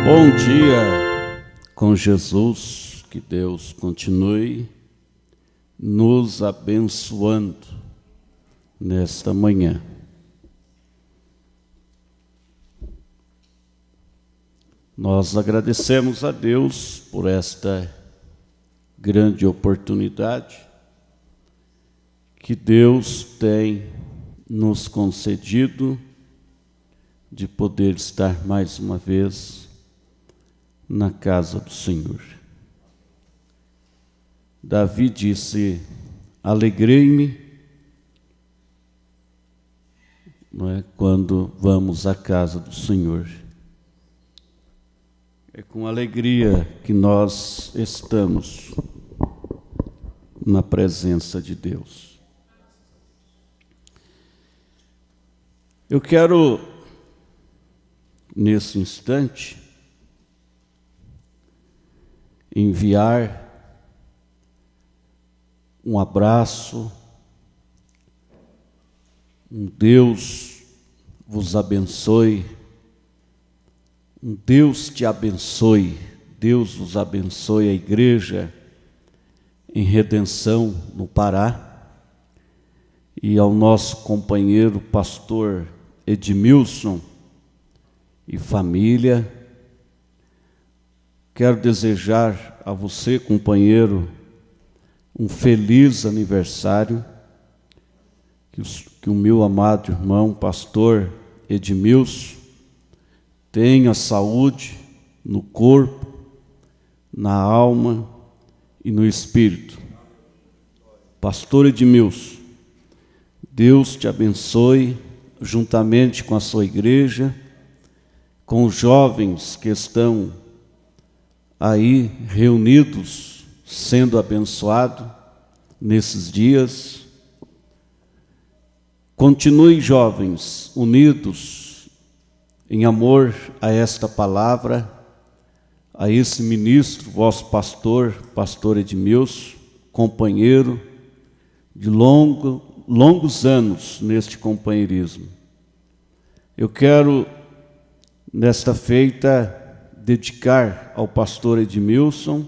Bom dia com Jesus, que Deus continue nos abençoando nesta manhã. Nós agradecemos a Deus por esta grande oportunidade que Deus tem nos concedido de poder estar mais uma vez na casa do Senhor. Davi disse: alegrei-me, não é, quando vamos à casa do Senhor. É com alegria que nós estamos na presença de Deus. Eu quero, nesse instante, enviar um abraço, Deus vos abençoe, Deus te abençoe, Deus vos abençoe a igreja em Redenção, no Pará, e ao nosso companheiro pastor Edmilson e família. Quero desejar a você, companheiro, um feliz aniversário, que o meu amado irmão, pastor Edmilson, tenha saúde no corpo, na alma e no espírito. Pastor Edmilson, Deus te abençoe, juntamente com a sua igreja, com os jovens que estão aí reunidos, sendo abençoados nesses dias. Continue, jovens, unidos em amor a esta palavra, a esse ministro, vosso pastor, pastor Edmilson, companheiro de longos anos neste companheirismo. Eu quero, nesta feita, dedicar ao pastor Edmilson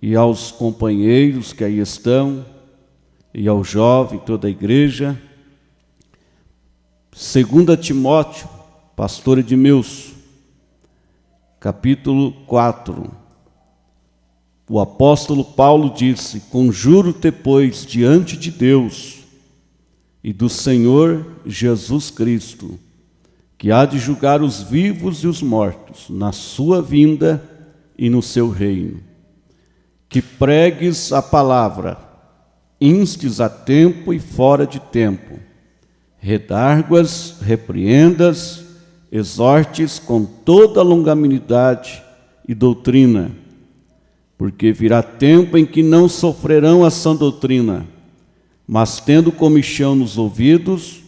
e aos companheiros que aí estão, e ao jovem, toda a igreja, 2 Timóteo, pastor Edmilson, capítulo 4. O apóstolo Paulo disse: conjuro-te, pois, diante de Deus e do Senhor Jesus Cristo, que há de julgar os vivos e os mortos na sua vinda e no seu reino, que pregues a palavra, instes a tempo e fora de tempo, redarguas, repreendas, exortes com toda longanimidade e doutrina, porque virá tempo em que não sofrerão a sã doutrina, mas tendo comichão nos ouvidos,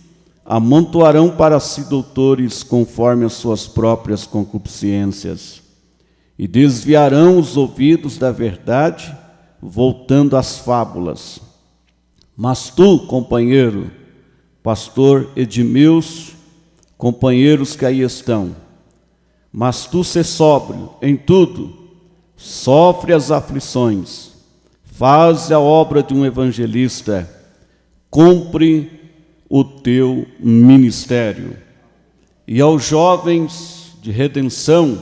amontoarão para si doutores conforme as suas próprias concupiscências, e desviarão os ouvidos da verdade, voltando às fábulas. Mas tu, companheiro, pastor Edmilson, companheiros que aí estão, mas tu sê sóbrio em tudo, sofre as aflições, faz a obra de um evangelista, cumpre o teu ministério. E aos jovens de Redenção,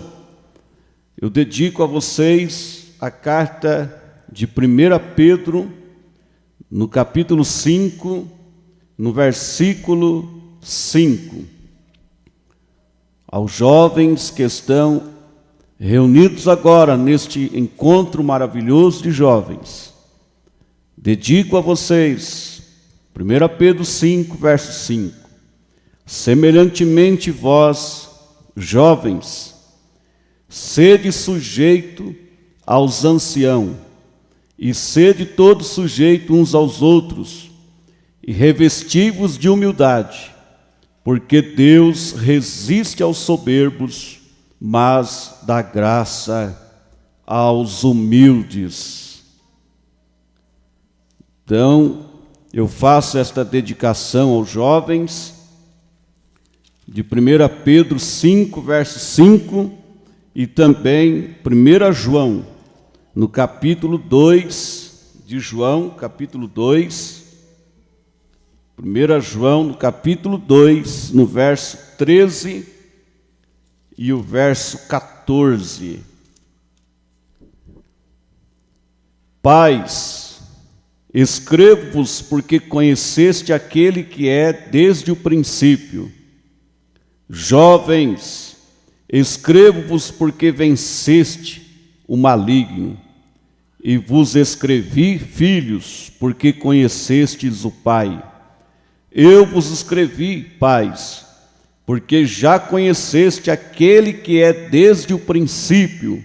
eu dedico a vocês a carta de 1 Pedro, no capítulo 5, no versículo 5. Aos jovens que estão reunidos agora neste encontro maravilhoso de jovens, dedico a vocês 1 Pedro 5, verso 5. Semelhantemente vós, jovens, sede sujeito aos anciãos, e sede todos sujeitos uns aos outros, e revesti-vos de humildade, porque Deus resiste aos soberbos, mas dá graça aos humildes. Então, eu faço esta dedicação aos jovens, de 1 Pedro 5, verso 5, e também 1 João, no capítulo 2 de João, capítulo 2, 1 João, no capítulo 2, no verso 13 e o verso 14. Pais, escrevo-vos porque conheceste aquele que é desde o princípio. Jovens, escrevo-vos porque venceste o maligno. E vos escrevi, filhos, porque conhecestes o Pai. Eu vos escrevi, pais, porque já conheceste aquele que é desde o princípio.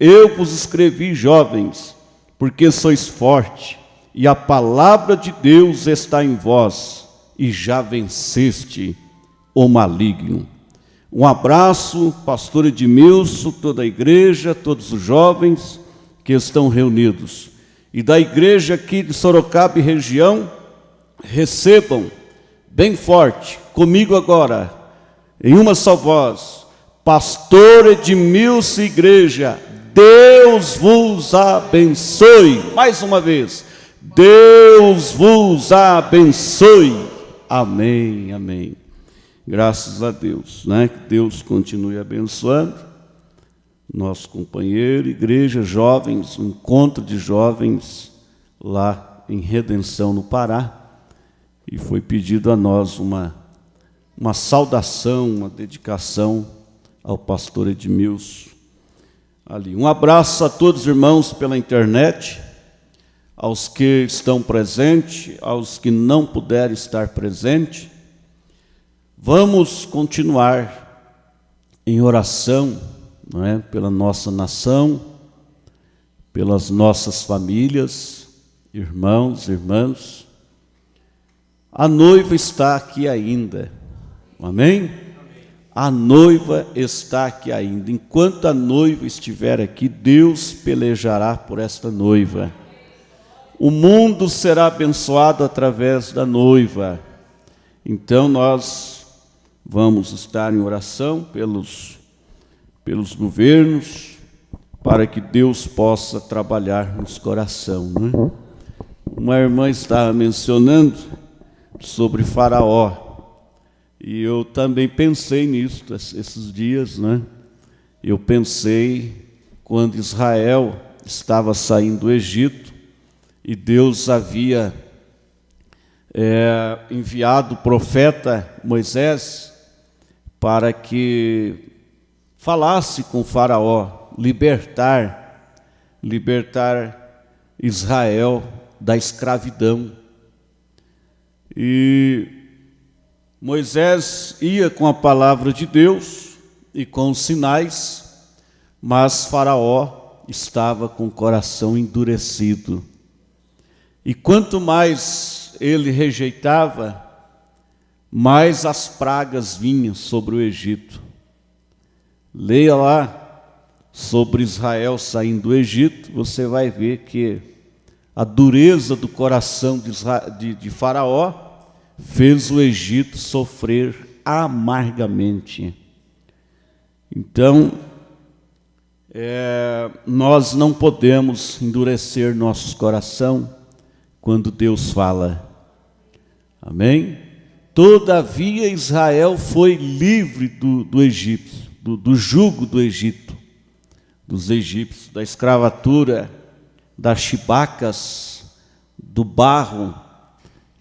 Eu vos escrevi, jovens, porque sois fortes, e a palavra de Deus está em vós, e já venceste o maligno. Um abraço, pastor Edmilson, toda a igreja, todos os jovens que estão reunidos. E da igreja aqui de Sorocaba e região, recebam bem forte, comigo agora, em uma só voz, pastor Edmilson Igreja, Deus vos abençoe. Mais uma vez, Deus vos abençoe. Amém, amém. Graças a Deus, né? Que Deus continue abençoando nosso companheiro, igreja, jovens, um encontro de jovens lá em Redenção, no Pará. E foi pedido a nós uma saudação, uma dedicação ao pastor Edmilson ali. Um abraço a todos os irmãos pela internet, aos que estão presentes, aos que não puderem estar presentes. Vamos continuar em oração, não é? Pela nossa nação, pelas nossas famílias, irmãos, irmãs. A noiva está aqui ainda, amém? A noiva está aqui ainda. Enquanto a noiva estiver aqui, Deus pelejará por esta noiva. O mundo será abençoado através da noiva. Então nós vamos estar em oração pelos governos, para que Deus possa trabalhar nos corações, né? Uma irmã estava mencionando sobre Faraó, e eu também pensei nisso esses dias, né? Eu pensei quando Israel estava saindo do Egito, e Deus havia enviado o profeta Moisés para que falasse com Faraó, libertar Israel da escravidão. E Moisés ia com a palavra de Deus e com os sinais, mas Faraó estava com o coração endurecido. E quanto mais ele rejeitava, mais as pragas vinham sobre o Egito. Leia lá sobre Israel saindo do Egito, você vai ver que a dureza do coração de Faraó fez o Egito sofrer amargamente. Então, nós não podemos endurecer nossos corações quando Deus fala. Amém? Todavia Israel foi livre do Egito, do jugo do Egito, dos egípcios, da escravatura, das chibacas, do barro.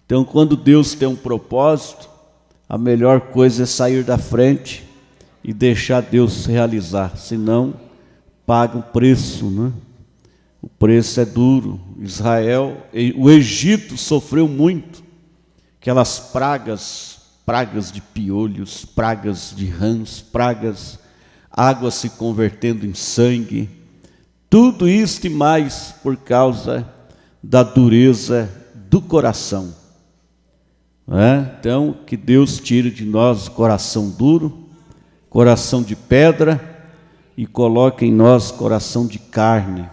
Então, quando Deus tem um propósito, a melhor coisa é sair da frente e deixar Deus realizar, senão paga o preço, né? O preço é duro. O Egito sofreu muito, aquelas pragas de piolhos, pragas de rãs, água se convertendo em sangue, tudo isso e mais por causa da dureza do coração. Então, que Deus tire de nós o coração duro, coração de pedra, e coloque em nós coração de carne,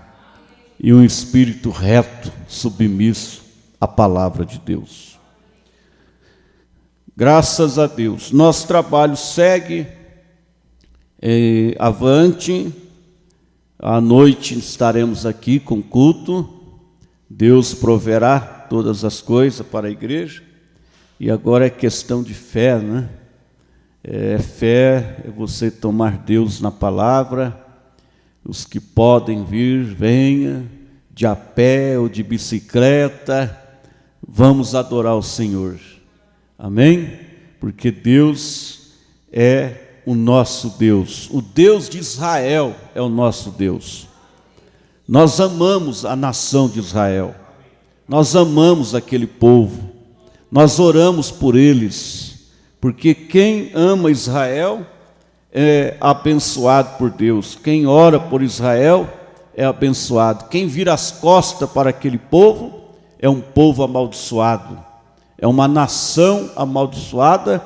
e um espírito reto, submisso à palavra de Deus. Graças a Deus, nosso trabalho segue Avante, à noite estaremos aqui com culto, Deus proverá todas as coisas para a igreja, e agora é questão de fé, né? Fé é você tomar Deus na palavra. Os que podem vir, venha, de a pé ou de bicicleta, vamos adorar o Senhor, amém? Porque Deus é o nosso Deus, o Deus de Israel é o nosso Deus. Nós amamos a nação de Israel, nós amamos aquele povo, nós oramos por eles, porque quem ama Israel é abençoado por Deus. Quem ora por Israel é abençoado. Quem vira as costas para aquele povo é um povo amaldiçoado. É uma nação amaldiçoada,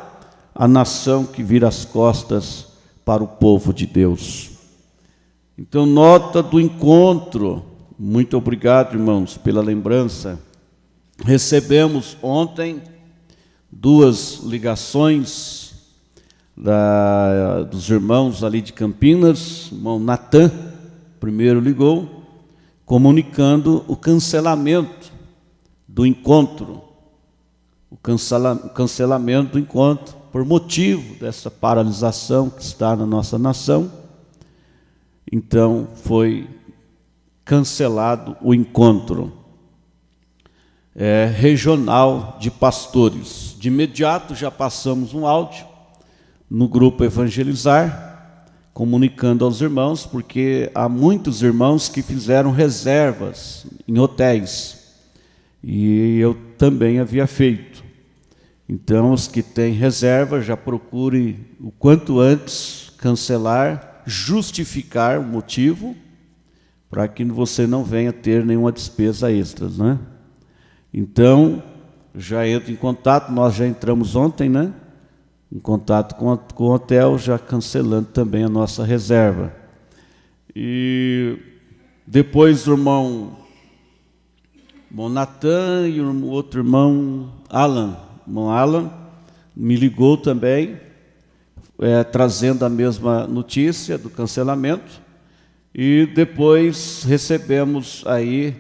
a nação que vira as costas para o povo de Deus. Então, nota do encontro. Muito obrigado, irmãos, pela lembrança. Recebemos ontem 2 ligações dos irmãos ali de Campinas. O irmão Natan primeiro ligou, comunicando o cancelamento do encontro, o cancelamento do encontro, por motivo dessa paralisação que está na nossa nação. Então foi cancelado o encontro regional de pastores. De imediato já passamos um áudio no grupo Evangelizar, comunicando aos irmãos, porque há muitos irmãos que fizeram reservas em hotéis, e eu também havia feito. Então, os que têm reserva, já procure o quanto antes cancelar, justificar o motivo, para que você não venha ter nenhuma despesa extra, né? Então, já entro em contato, nós já entramos ontem, né? Em contato com o hotel, já cancelando também a nossa reserva. E depois o irmão Natan e o outro irmão Alan, me ligou também, trazendo a mesma notícia do cancelamento. E depois recebemos aí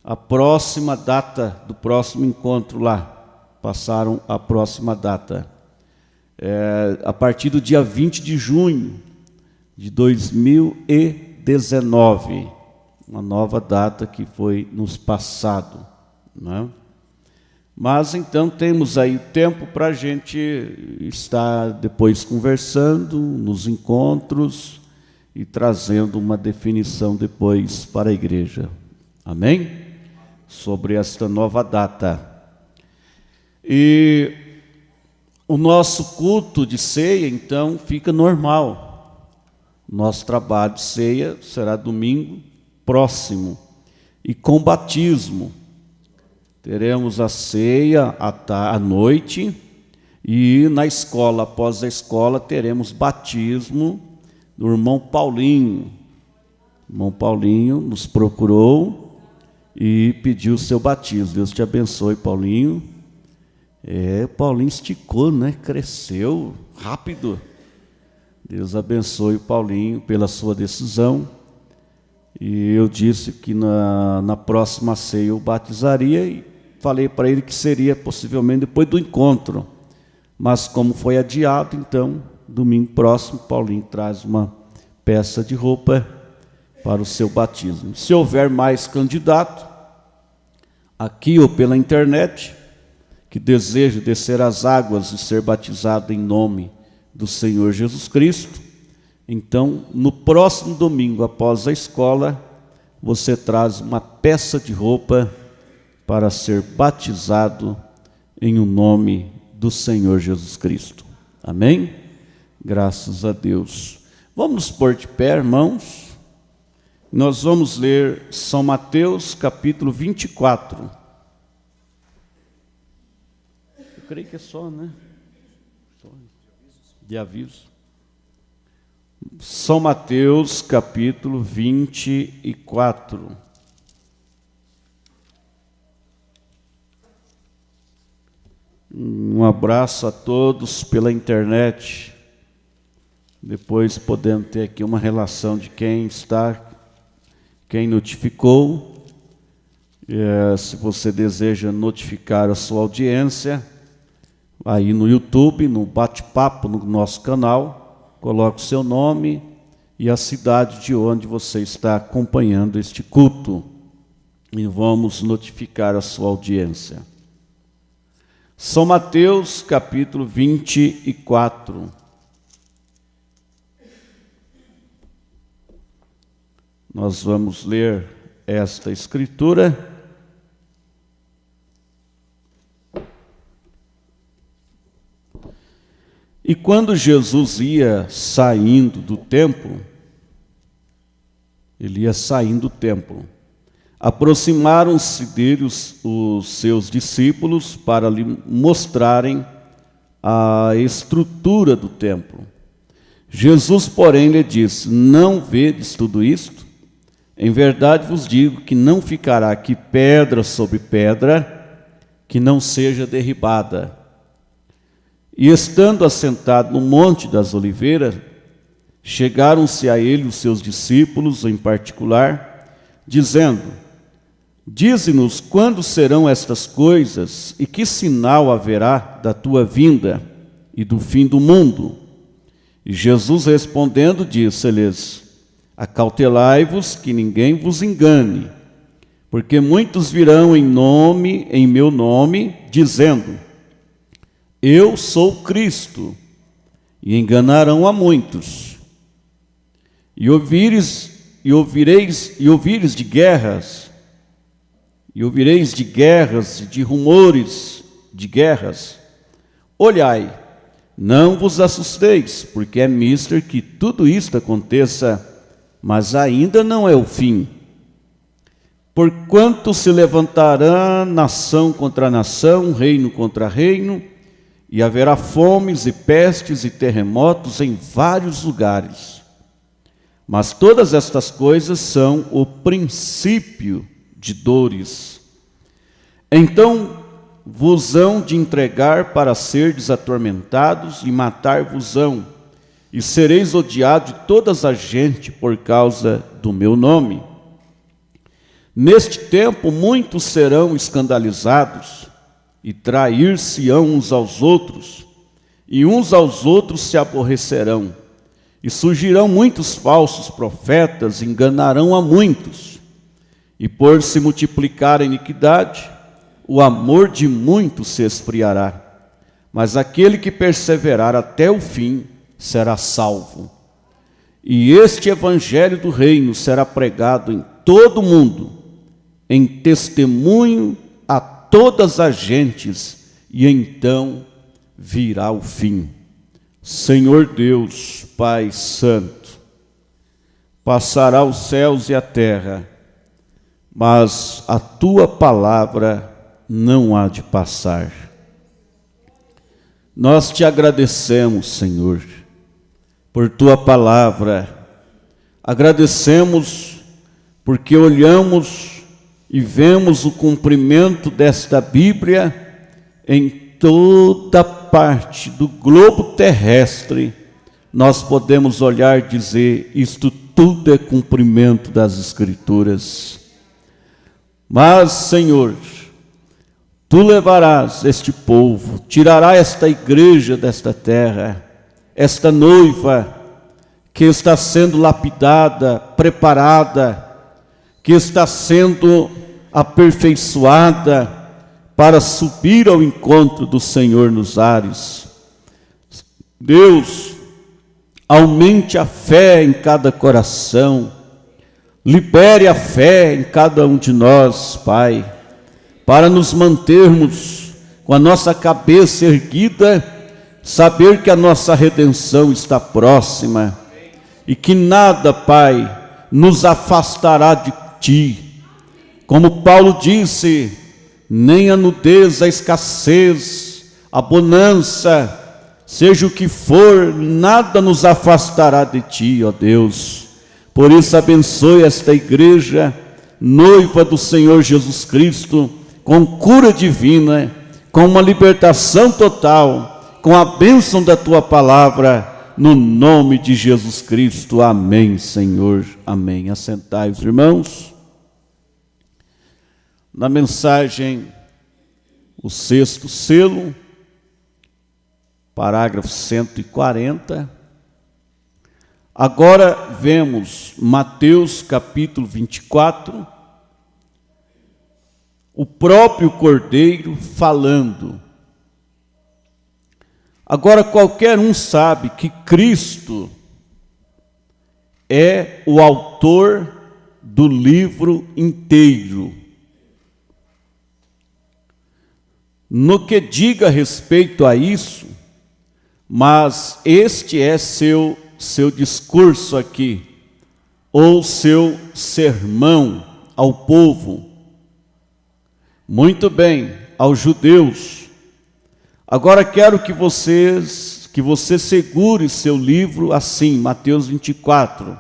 a próxima data do próximo encontro lá. Passaram a próxima data. A partir do dia 20 de junho de 2019, uma nova data que foi nos passado, né? Mas então temos aí tempo para a gente estar depois conversando nos encontros e trazendo uma definição depois para a igreja, amém? Sobre esta nova data. E o nosso culto de ceia, então, fica normal. Nosso trabalho de ceia será domingo próximo. E com batismo. Teremos a ceia à noite. E na escola, após a escola, teremos batismo do irmão Paulinho. O irmão Paulinho nos procurou e pediu o seu batismo. Deus te abençoe, Paulinho. Paulinho esticou, né? Cresceu rápido. Deus abençoe o Paulinho pela sua decisão. E eu disse que na próxima ceia eu batizaria, e falei para ele que seria possivelmente depois do encontro. Mas como foi adiado, então, domingo próximo, Paulinho traz uma peça de roupa para o seu batismo. Se houver mais candidato, aqui ou pela internet, que deseja descer as águas e ser batizado em nome do Senhor Jesus Cristo, então, no próximo domingo, após a escola, você traz uma peça de roupa para ser batizado em o nome do Senhor Jesus Cristo. Amém? Graças a Deus. Vamos nos pôr de pé, irmãos. Nós vamos ler São Mateus, capítulo 24. Eu creio que é só, né? Só de aviso. São Mateus, capítulo 24. Um abraço a todos pela internet. Depois podemos ter aqui uma relação de quem notificou. Se você deseja notificar a sua audiência, aí no YouTube, no bate-papo, no nosso canal, coloque o seu nome e a cidade de onde você está acompanhando este culto. E vamos notificar a sua audiência. São Mateus, capítulo 24. Nós vamos ler esta escritura. E quando Jesus ia saindo do templo, aproximaram-se dele os seus discípulos para lhe mostrarem a estrutura do templo. Jesus, porém, lhe disse: não vedes tudo isto? Em verdade vos digo que não ficará aqui pedra sobre pedra que não seja derribada. E estando assentado no Monte das Oliveiras, chegaram-se a ele os seus discípulos em particular, dizendo: dize-nos quando serão estas coisas e que sinal haverá da tua vinda e do fim do mundo? E Jesus respondendo disse-lhes: acautelai-vos que ninguém vos engane, porque muitos virão em meu nome, dizendo: eu sou Cristo, e enganarão a muitos. E ouvireis de guerras e de rumores de guerras. Olhai, não vos assusteis, porque é mister que tudo isto aconteça, mas ainda não é o fim. Porquanto se levantará nação contra nação, reino contra reino, e haverá fomes e pestes e terremotos em vários lugares. Mas todas estas coisas são o princípio de dores. Então vos hão de entregar para serdes atormentados e matar-vos-ão, e sereis odiados de todas as gente por causa do meu nome. Neste tempo muitos serão escandalizados, e trair-se-ão uns aos outros, e uns aos outros se aborrecerão. E surgirão muitos falsos profetas, enganarão a muitos. E por se multiplicar a iniquidade, o amor de muitos se esfriará. Mas aquele que perseverar até o fim será salvo. E este evangelho do reino será pregado em todo o mundo, em testemunho a todas as gentes, e então virá o fim. Senhor Deus, Pai Santo, passará os céus e a terra, mas a tua palavra não há de passar. Nós te agradecemos, Senhor, por tua palavra. Agradecemos porque olhamos e vemos o cumprimento desta Bíblia em toda parte do globo terrestre. Nós podemos olhar e dizer: isto tudo é cumprimento das Escrituras. Mas, Senhor, tu levarás este povo, tirarás esta igreja desta terra, esta noiva que está sendo lapidada, preparada, que está sendo aperfeiçoada para subir ao encontro do Senhor nos ares. Deus, aumente a fé em cada coração, libere a fé em cada um de nós, Pai, para nos mantermos com a nossa cabeça erguida, saber que a nossa redenção está próxima e que nada, Pai, nos afastará de Ti. Como Paulo disse, nem a nudez, a escassez, a bonança, seja o que for, nada nos afastará de Ti, ó Deus. Por isso abençoe esta igreja, noiva do Senhor Jesus Cristo, com cura divina, com uma libertação total, com a bênção da Tua palavra, no nome de Jesus Cristo. Amém, Senhor. Amém. Assentai-vos, irmãos. Na mensagem, o sexto selo, parágrafo 140. Agora vemos Mateus capítulo 24, o próprio Cordeiro falando. Agora qualquer um sabe que Cristo é o autor do livro inteiro. No que diga respeito a isso, mas este é seu discurso aqui, ou seu sermão ao povo. Muito bem, aos judeus. Agora quero que você segure seu livro assim, Mateus 24,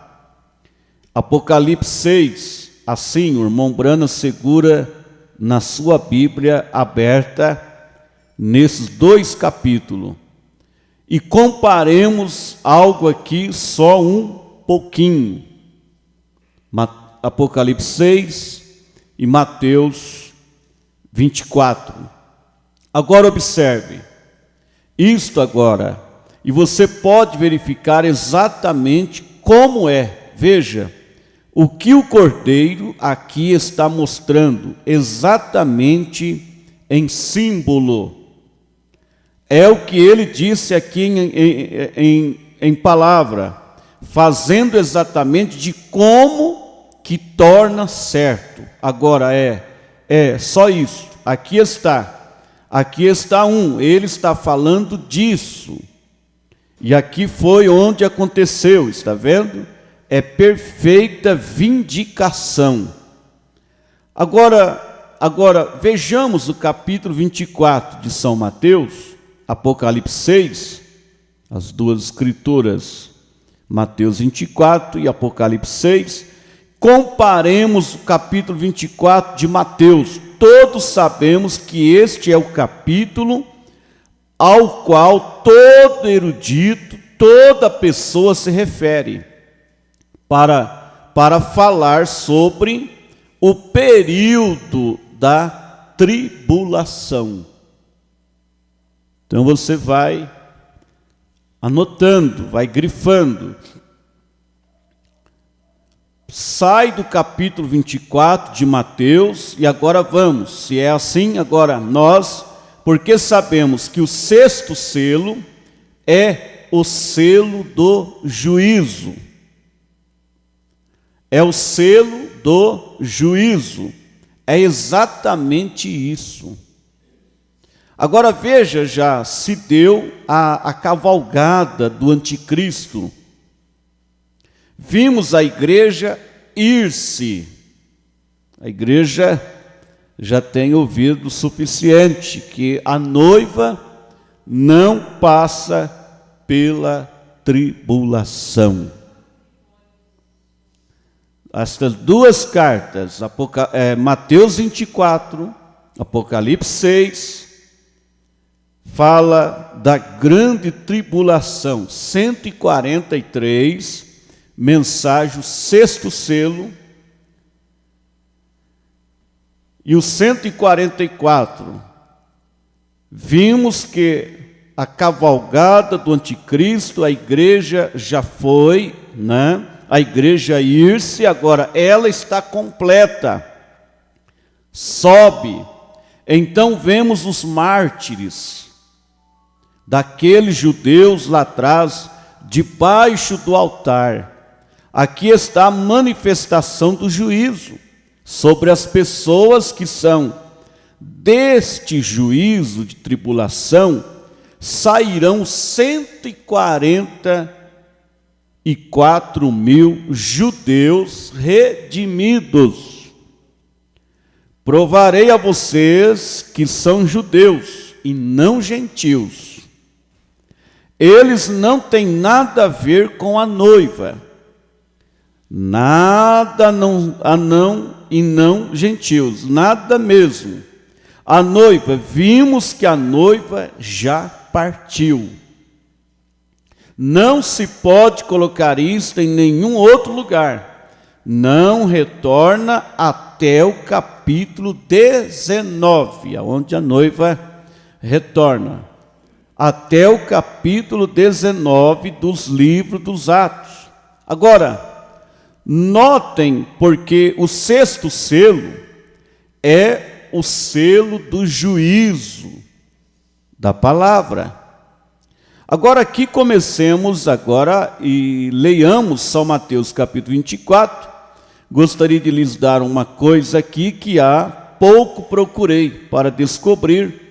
Apocalipse 6, assim, o irmão Brana segura na sua Bíblia aberta, nesses dois capítulos. E comparemos algo aqui, só um pouquinho. Apocalipse 6 e Mateus 24. Agora observe, isto agora, e você pode verificar exatamente como é. Veja, o que o Cordeiro aqui está mostrando, exatamente em símbolo. É o que ele disse aqui em palavra, fazendo exatamente de como que torna certo. Agora é só isso. Aqui está ele está falando disso. E aqui foi onde aconteceu, está vendo? É perfeita vindicação. Agora vejamos o capítulo 24 de São Mateus, Apocalipse 6, as duas escrituras, Mateus 24 e Apocalipse 6, comparemos o capítulo 24 de Mateus. Todos sabemos que este é o capítulo ao qual todo erudito, toda pessoa se refere, para falar sobre o período da tribulação. Então você vai anotando, vai grifando. Sai do capítulo 24 de Mateus e agora vamos, se é assim, agora nós, porque sabemos que o sexto selo é o selo do juízo. É o selo do juízo. É exatamente isso. Agora veja, já se deu a cavalgada do anticristo. Vimos a igreja ir-se. A igreja já tem ouvido o suficiente, que a noiva não passa pela tribulação. Estas duas cartas, Mateus 24, Apocalipse 6, fala da grande tribulação, 143, mensagem, o sexto selo, e o 144, vimos que a cavalgada do anticristo, a igreja já foi, né? A igreja ir-se, agora ela está completa, sobe. Então vemos os mártires, daqueles judeus lá atrás, debaixo do altar. Aqui está a manifestação do juízo sobre as pessoas que são deste juízo de tribulação. Sairão 144 mil judeus redimidos. Provarei a vocês que são judeus e não gentios. Eles não têm nada a ver com a noiva. Nada e não gentios, nada mesmo. A noiva, vimos que a noiva já partiu. Não se pode colocar isto em nenhum outro lugar. Não retorna até o capítulo 19, aonde a noiva retorna. Até o capítulo 19 dos livros dos Atos. Agora, notem, porque o sexto selo é o selo do juízo da palavra. Agora aqui comecemos agora e leiamos São Mateus capítulo 24. Gostaria de lhes dar uma coisa aqui que há pouco procurei para descobrir.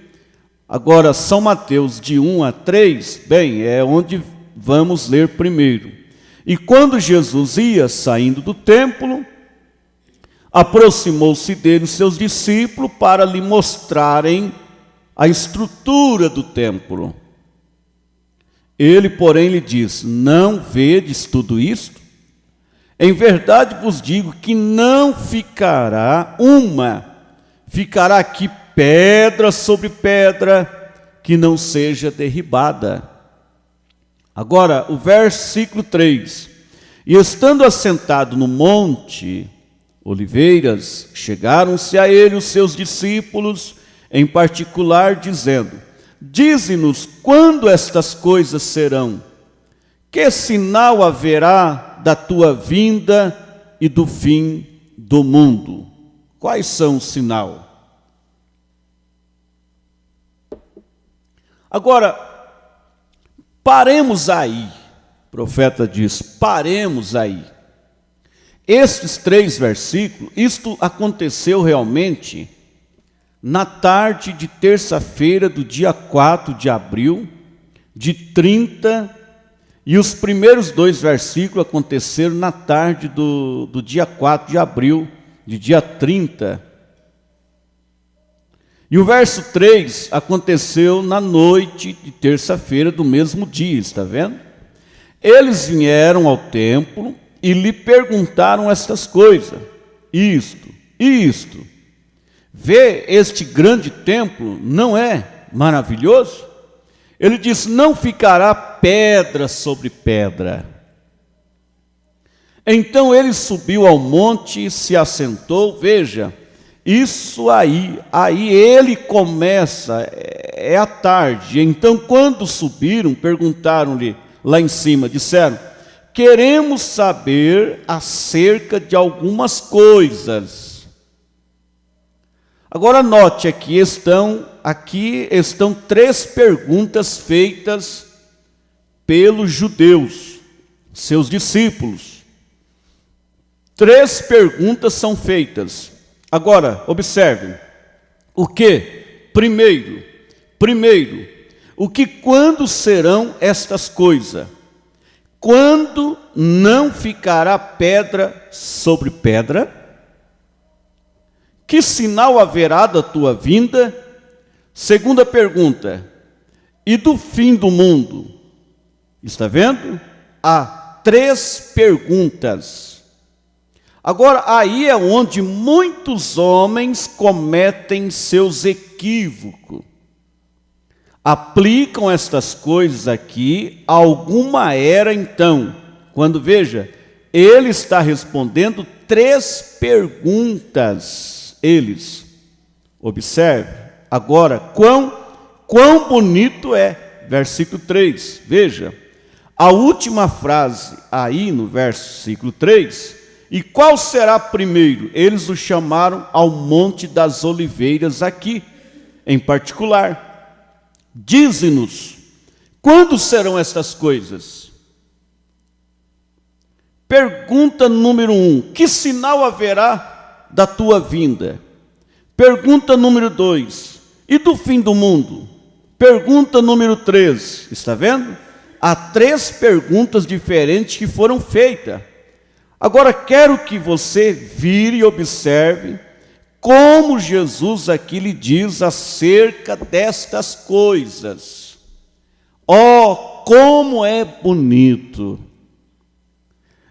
Agora, São Mateus de 1 a 3, bem, é onde vamos ler primeiro. E quando Jesus ia saindo do templo, aproximou-se dele os seus discípulos para lhe mostrarem a estrutura do templo. Ele, porém, lhe disse: não vedes tudo isto? Em verdade vos digo que não ficará aqui pedra sobre pedra que não seja derribada. Agora, o versículo 3. E estando assentado no monte Oliveiras, chegaram-se a ele os seus discípulos, em particular, dizendo: dize-nos quando estas coisas serão, que sinal haverá da tua vinda e do fim do mundo? Quais são os sinais? Agora, paremos aí, o profeta diz, paremos aí. Estes 3 versículos, isto aconteceu realmente na tarde de terça-feira do dia 4 de abril de 30, e os primeiros 2 versículos aconteceram na tarde do dia 4 de abril, de dia 30. E o verso 3 aconteceu na noite de terça-feira do mesmo dia, está vendo? Eles vieram ao templo e lhe perguntaram estas coisas, isto e isto. Vê este grande templo, não é maravilhoso? Ele disse: não ficará pedra sobre pedra. Então ele subiu ao monte e se assentou. Veja, isso aí ele começa, é à tarde. Então quando subiram, perguntaram-lhe lá em cima, disseram: queremos saber acerca de algumas coisas. Agora note, aqui estão 3 perguntas feitas pelos judeus, seus discípulos. 3 perguntas são feitas. Agora, observem. O que? Primeiro, quando serão estas coisas? Quando não ficará pedra sobre pedra? Que sinal haverá da tua vinda? Segunda pergunta, e do fim do mundo? Está vendo? Há 3 perguntas. Agora, aí é onde muitos homens cometem seus equívocos. Aplicam estas coisas aqui a alguma era então. Quando, veja, ele está respondendo 3 perguntas. Eles, observe, agora, quão bonito é, versículo 3, veja, a última frase aí no versículo 3, e qual será primeiro? Eles o chamaram ao Monte das Oliveiras aqui, em particular. Dize-nos, quando serão estas coisas? Pergunta número 1, que sinal haverá da tua vinda? Pergunta número 2, e do fim do mundo? Pergunta número 3, está vendo? Há 3 perguntas diferentes que foram feitas. Agora quero que você vire e observe como Jesus aqui lhe diz acerca destas coisas. Oh, como é bonito!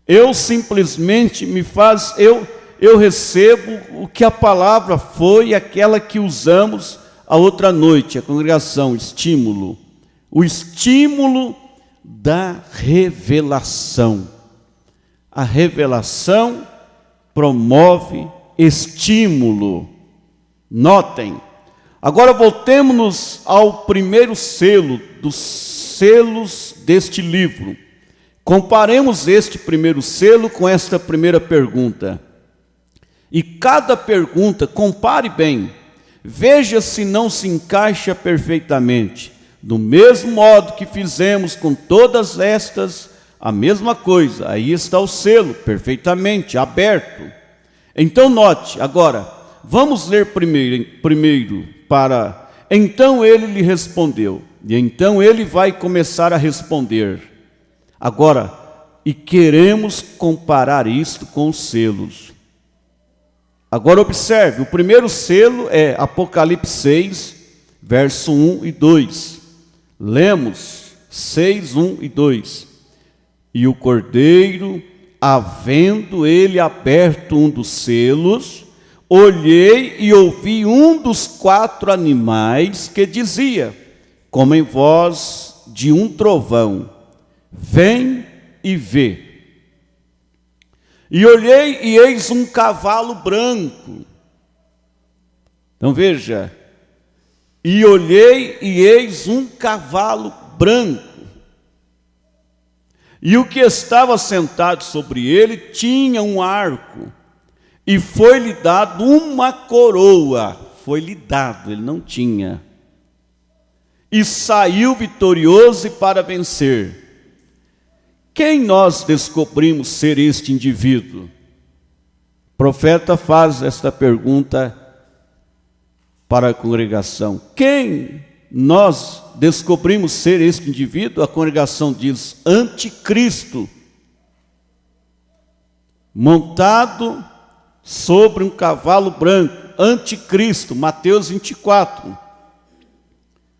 Eu simplesmente eu recebo o que a palavra foi, aquela que usamos a outra noite, a congregação, estímulo. O estímulo da revelação. A revelação promove estímulo. Notem. Agora voltemos ao primeiro selo dos selos deste livro. Comparemos este primeiro selo com esta primeira pergunta. E cada pergunta, compare bem, veja se não se encaixa perfeitamente. Do mesmo modo que fizemos com todas estas, a mesma coisa. Aí está o selo, perfeitamente aberto. Então note, agora, vamos ler primeiro para... Então ele lhe respondeu. E então ele vai começar a responder. Agora, e queremos comparar isto com os selos. Agora observe, o primeiro selo é Apocalipse 6, verso 1 e 2. Lemos 6, 1 e 2. E o cordeiro, havendo ele aberto um dos selos, olhei e ouvi um dos 4 animais que dizia, como em voz de um trovão, vem e vê. E olhei e eis um cavalo branco. Então veja, e olhei e eis um cavalo branco. E o que estava sentado sobre ele tinha um arco, e foi-lhe dado uma coroa. Foi-lhe dado, ele não tinha. E saiu vitorioso para vencer. Quem nós descobrimos ser este indivíduo? O profeta faz esta pergunta para a congregação. Quem nós descobrimos ser este indivíduo? A congregação diz, anticristo, montado sobre um cavalo branco, anticristo, Mateus 24.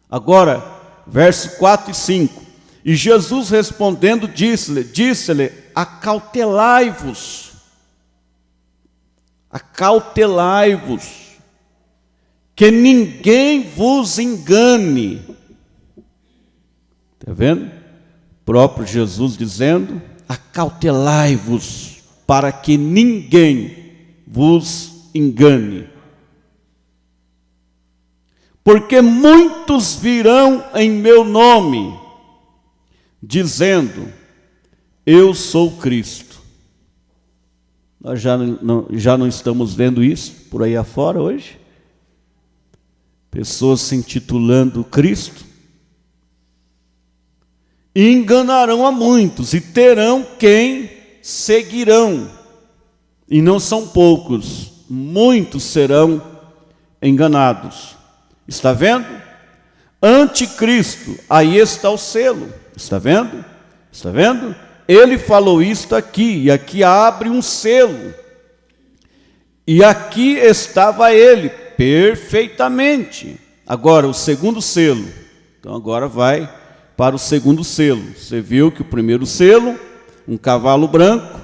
Agora, verso 4 e 5. E Jesus respondendo disse-lhe, acautelai-vos, que ninguém vos engane. Está vendo? O próprio Jesus dizendo, acautelai-vos, para que ninguém vos engane. Porque muitos virão em meu nome, dizendo, eu sou Cristo. Nós já não estamos vendo isso por aí afora hoje? Pessoas se intitulando Cristo. E enganarão a muitos, e terão quem seguirão. E não são poucos, muitos serão enganados. Está vendo? Anticristo, aí está o selo. Está vendo? Está vendo? Ele falou isto aqui, e aqui abre um selo. E aqui estava ele, perfeitamente. Agora, o segundo selo. Então, agora vai para o segundo selo. Você viu que o primeiro selo, um cavalo branco,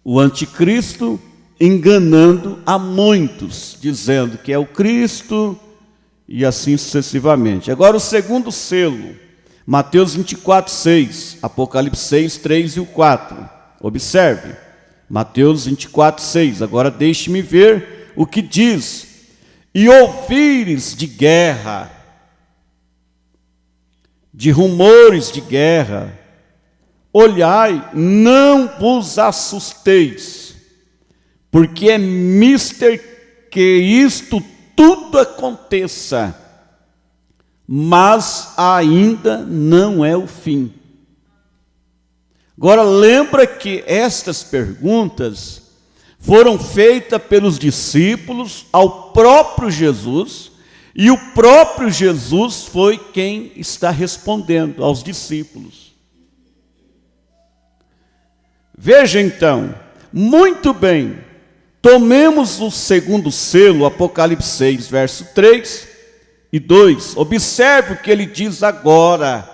o anticristo enganando a muitos, dizendo que é o Cristo, e assim sucessivamente. Agora, o segundo selo. Mateus 24, 6, Apocalipse 6, 3 e o 4. Observe, Mateus 24, 6. Agora deixe-me ver o que diz. E ouvires de guerra, de rumores de guerra, olhai, não vos assusteis, porque é mister que isto tudo aconteça, mas ainda não é o fim. Agora lembra que estas perguntas foram feitas pelos discípulos ao próprio Jesus, e o próprio Jesus foi quem está respondendo aos discípulos. Veja então, muito bem, tomemos o segundo selo, Apocalipse 6, verso 3 e 2. Observe o que ele diz agora.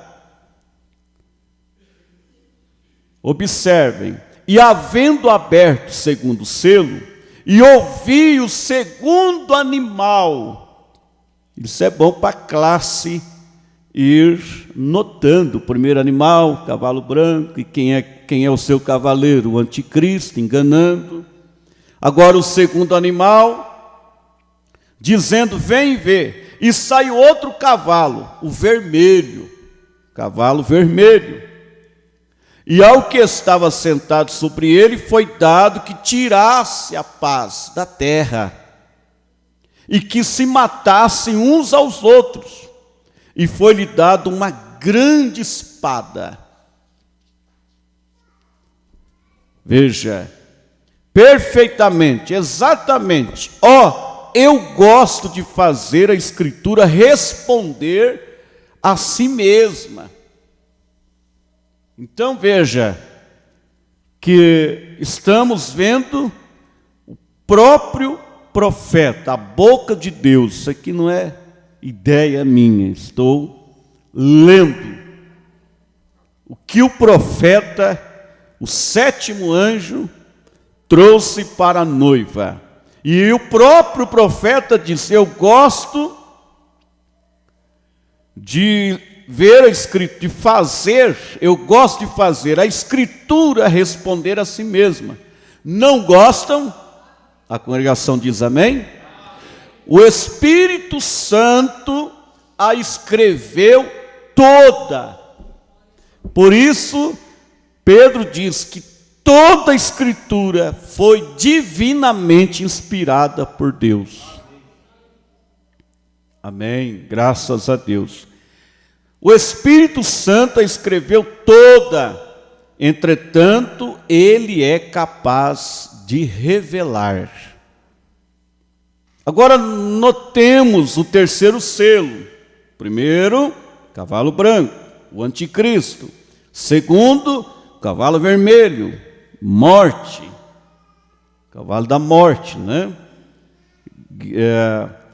Observem. E havendo aberto o segundo selo, e ouvi o segundo animal. Isso é bom para a classe ir notando o primeiro animal, cavalo branco, e quem é o seu cavaleiro? O anticristo, enganando. Agora o segundo animal, dizendo: vem ver. E sai outro cavalo, o vermelho, cavalo vermelho. E ao que estava sentado sobre ele foi dado que tirasse a paz da terra, e que se matassem uns aos outros. E foi-lhe dado uma grande espada. Veja, perfeitamente, exatamente. Eu gosto de fazer a Escritura responder a si mesma. Então veja, que estamos vendo o próprio profeta, a boca de Deus. Isso aqui não é ideia minha, estou lendo o que o profeta, o sétimo anjo, trouxe para a noiva. E o próprio profeta disse: eu gosto de ver a Escritura, eu gosto de fazer a Escritura responder a si mesma. Não gostam? A congregação diz amém? O Espírito Santo a escreveu toda. Por isso, Pedro diz que toda a Escritura foi divinamente inspirada por Deus. Amém, graças a Deus. O Espírito Santo a escreveu toda, entretanto, ele é capaz de revelar. Agora notemos o terceiro selo. Primeiro, cavalo branco, o anticristo. Segundo, cavalo vermelho, morte, cavalo da morte, né?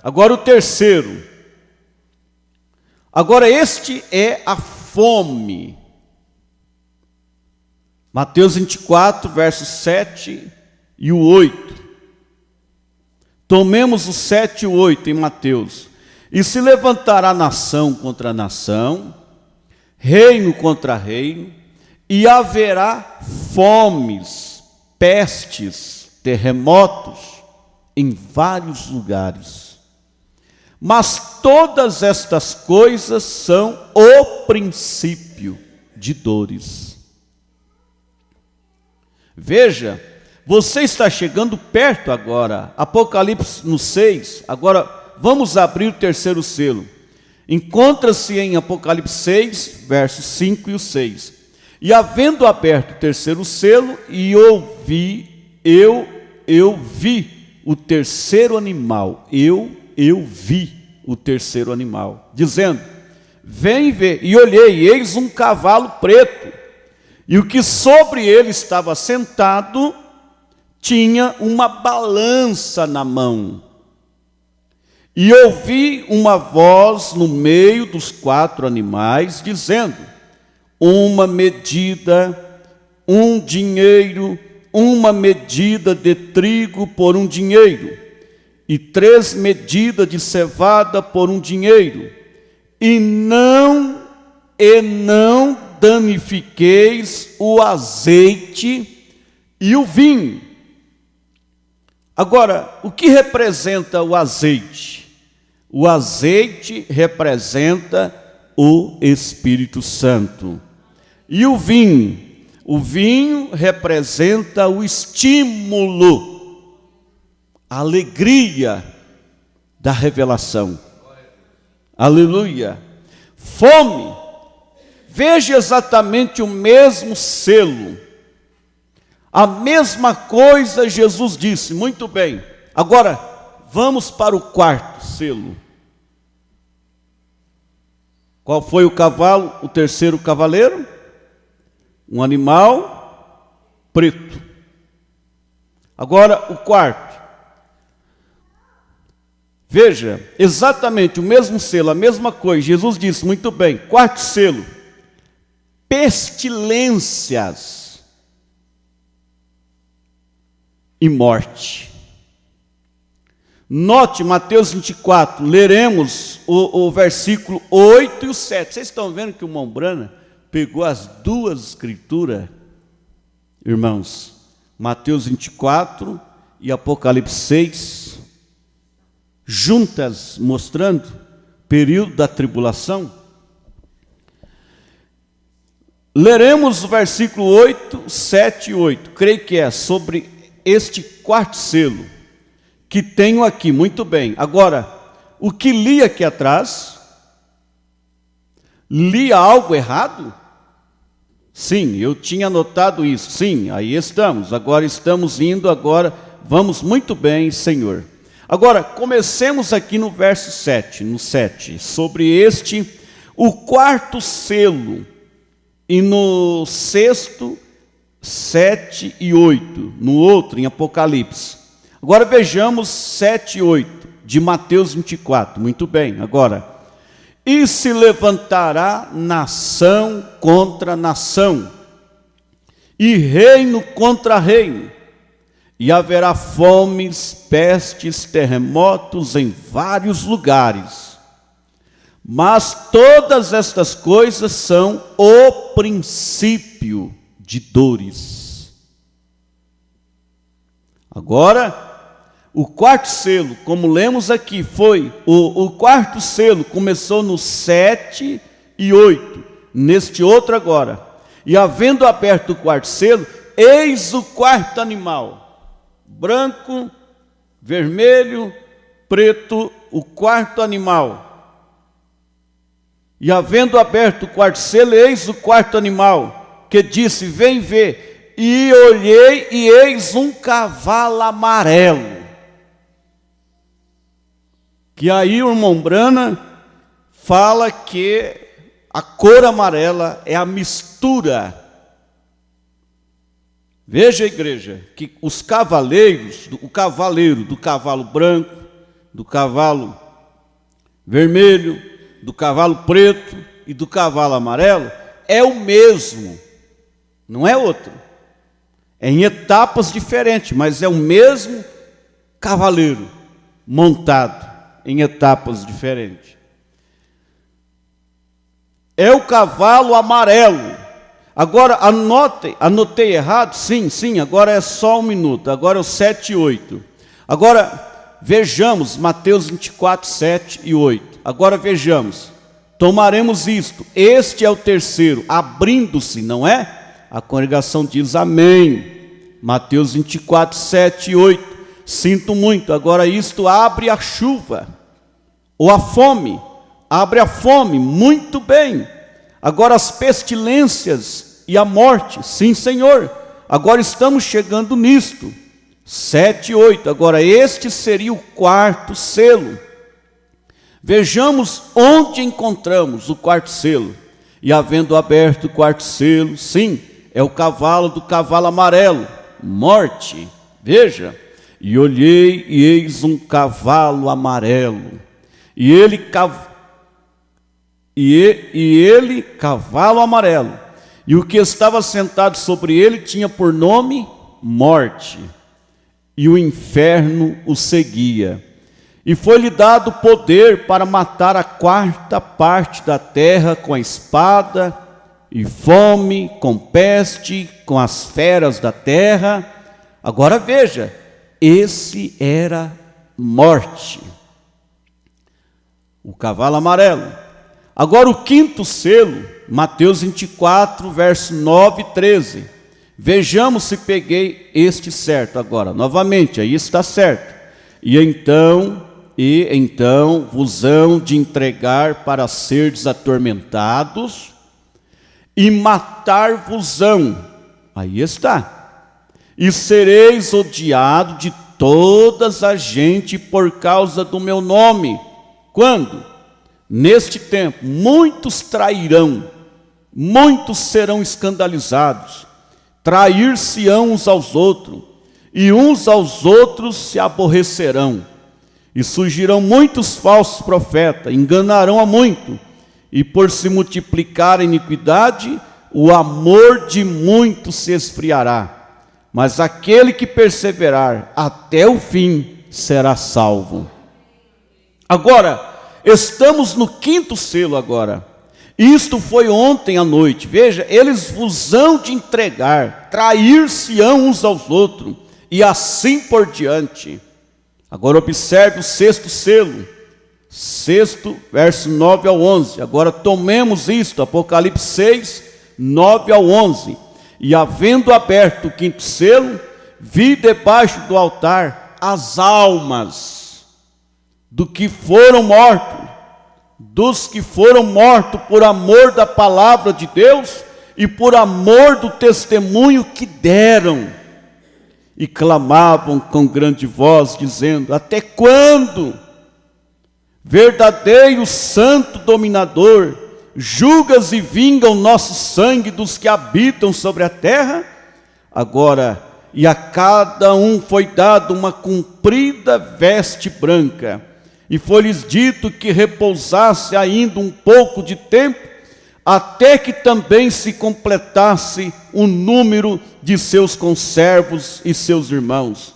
Agora o terceiro. Agora este é a fome. Mateus 24, versos 7 e o 8. Tomemos o 7 e o 8 em Mateus. E se levantará nação contra nação, reino contra reino, e haverá fomes, pestes, terremotos em vários lugares. Mas todas estas coisas são o princípio de dores. Veja, você está chegando perto agora. Apocalipse no 6. Agora vamos abrir o terceiro selo. Encontra-se em Apocalipse 6, versos 5 e o 6. E havendo aberto o terceiro selo, e eu vi o terceiro animal. Eu vi o terceiro animal, dizendo: vem ver. E olhei, e eis um cavalo preto, e o que sobre ele estava sentado tinha uma balança na mão. E ouvi uma voz no meio dos quatro animais, dizendo: uma medida, um dinheiro, uma medida de trigo por um dinheiro, e 3 medidas de cevada por um dinheiro, e não danifiqueis o azeite e o vinho. Agora, o que representa o azeite? O azeite representa o Espírito Santo. E o vinho? O vinho representa o estímulo, a alegria da revelação. Aleluia. Fome. Veja exatamente o mesmo selo. A mesma coisa Jesus disse. Muito bem. Agora, vamos para o quarto selo. Qual foi o cavalo, o terceiro cavaleiro? Um animal preto. Agora, o quarto. Veja, exatamente o mesmo selo, a mesma coisa. Jesus disse, muito bem, quarto selo. Pestilências e morte. Note Mateus 24, leremos o versículo 8 e o 7. Vocês estão vendo que o Mombrana pegou as duas escrituras, irmãos? Mateus 24 e Apocalipse 6, juntas, mostrando o período da tribulação. Leremos o versículo 8, 7 e 8. Creio que é sobre este quarto selo que tenho aqui, muito bem. Agora, o que li aqui atrás, li algo errado? Sim, eu tinha anotado isso. Sim, aí estamos. Agora estamos indo, vamos muito bem, Senhor. Agora, comecemos aqui no verso 7, no 7, sobre o quarto selo, e no sexto, 7 e 8, no outro, em Apocalipse. Agora vejamos 7 e 8, de Mateus 24, muito bem, agora. E se levantará nação contra nação, e reino contra reino, e haverá fomes, pestes, terremotos em vários lugares. Mas todas estas coisas são o princípio de dores. Agora, o quarto selo, como lemos aqui, foi o quarto selo começou no 7 e 8, neste outro agora. E havendo aberto o quarto selo, eis o quarto animal, branco, vermelho, preto, o quarto animal. E havendo aberto o quarto selo, eis o quarto animal, que disse: vem ver. E olhei, e eis um cavalo amarelo. Que aí o irmão Brana fala que a cor amarela é a mistura. Veja, igreja, que os cavaleiros, o cavaleiro do cavalo branco, do cavalo vermelho, do cavalo preto e do cavalo amarelo, é o mesmo, não é outro. É em etapas diferentes, mas é o mesmo cavaleiro montado em etapas diferentes. É o cavalo amarelo. Agora, anotei errado? Sim, agora é só um minuto, agora é o 7 e 8. Agora, vejamos Mateus 24, 7 e 8. Agora vejamos, tomaremos isto, este é o terceiro, abrindo-se, não é? A congregação diz amém. Mateus 24, 7 e 8. Sinto muito, agora isto abre a chuva, ou a fome, abre a fome, muito bem. Agora as pestilências e a morte, sim, Senhor, agora estamos chegando nisto. 7 e 8, agora este seria o quarto selo. Vejamos onde encontramos o quarto selo. E havendo aberto o quarto selo, sim, é o cavalo do cavalo amarelo, morte. Veja, e olhei e eis um cavalo amarelo. E ele cavalo amarelo. E o que estava sentado sobre ele tinha por nome Morte. E o inferno o seguia. E foi-lhe dado poder para matar a quarta parte da terra com a espada, e fome, com peste, com as feras da terra. Agora veja, esse era morte. O cavalo amarelo. Agora o quinto selo, Mateus 24, verso 9 e 13. Vejamos se peguei este certo agora. Novamente, aí está certo. E então vos hão de entregar para seres atormentados, e matar-vos-ão. Aí está. E sereis odiado de todas a gente por causa do meu nome. Quando? Neste tempo, muitos trairão, muitos serão escandalizados, trair-se-ão uns aos outros, e uns aos outros se aborrecerão. E surgirão muitos falsos profetas, enganarão a muito, e por se multiplicar a iniquidade, o amor de muitos se esfriará. Mas aquele que perseverar até o fim, será salvo. Agora, estamos no quinto selo agora. Isto foi ontem à noite. Veja, eles vos hão de entregar, trair-se-ão uns aos outros, e assim por diante. Agora observe o sexto selo. Sexto, verso 9 ao 11. Agora tomemos isto, Apocalipse 6, 9 ao 11. E havendo aberto o quinto selo, vi debaixo do altar as almas dos que foram mortos por amor da palavra de Deus e por amor do testemunho que deram. E clamavam com grande voz, dizendo: até quando, verdadeiro santo dominador, julgas e vinga o nosso sangue dos que habitam sobre a terra? Agora, e a cada um foi dado uma comprida veste branca, e foi-lhes dito que repousasse ainda um pouco de tempo, até que também se completasse o número de seus conservos e seus irmãos.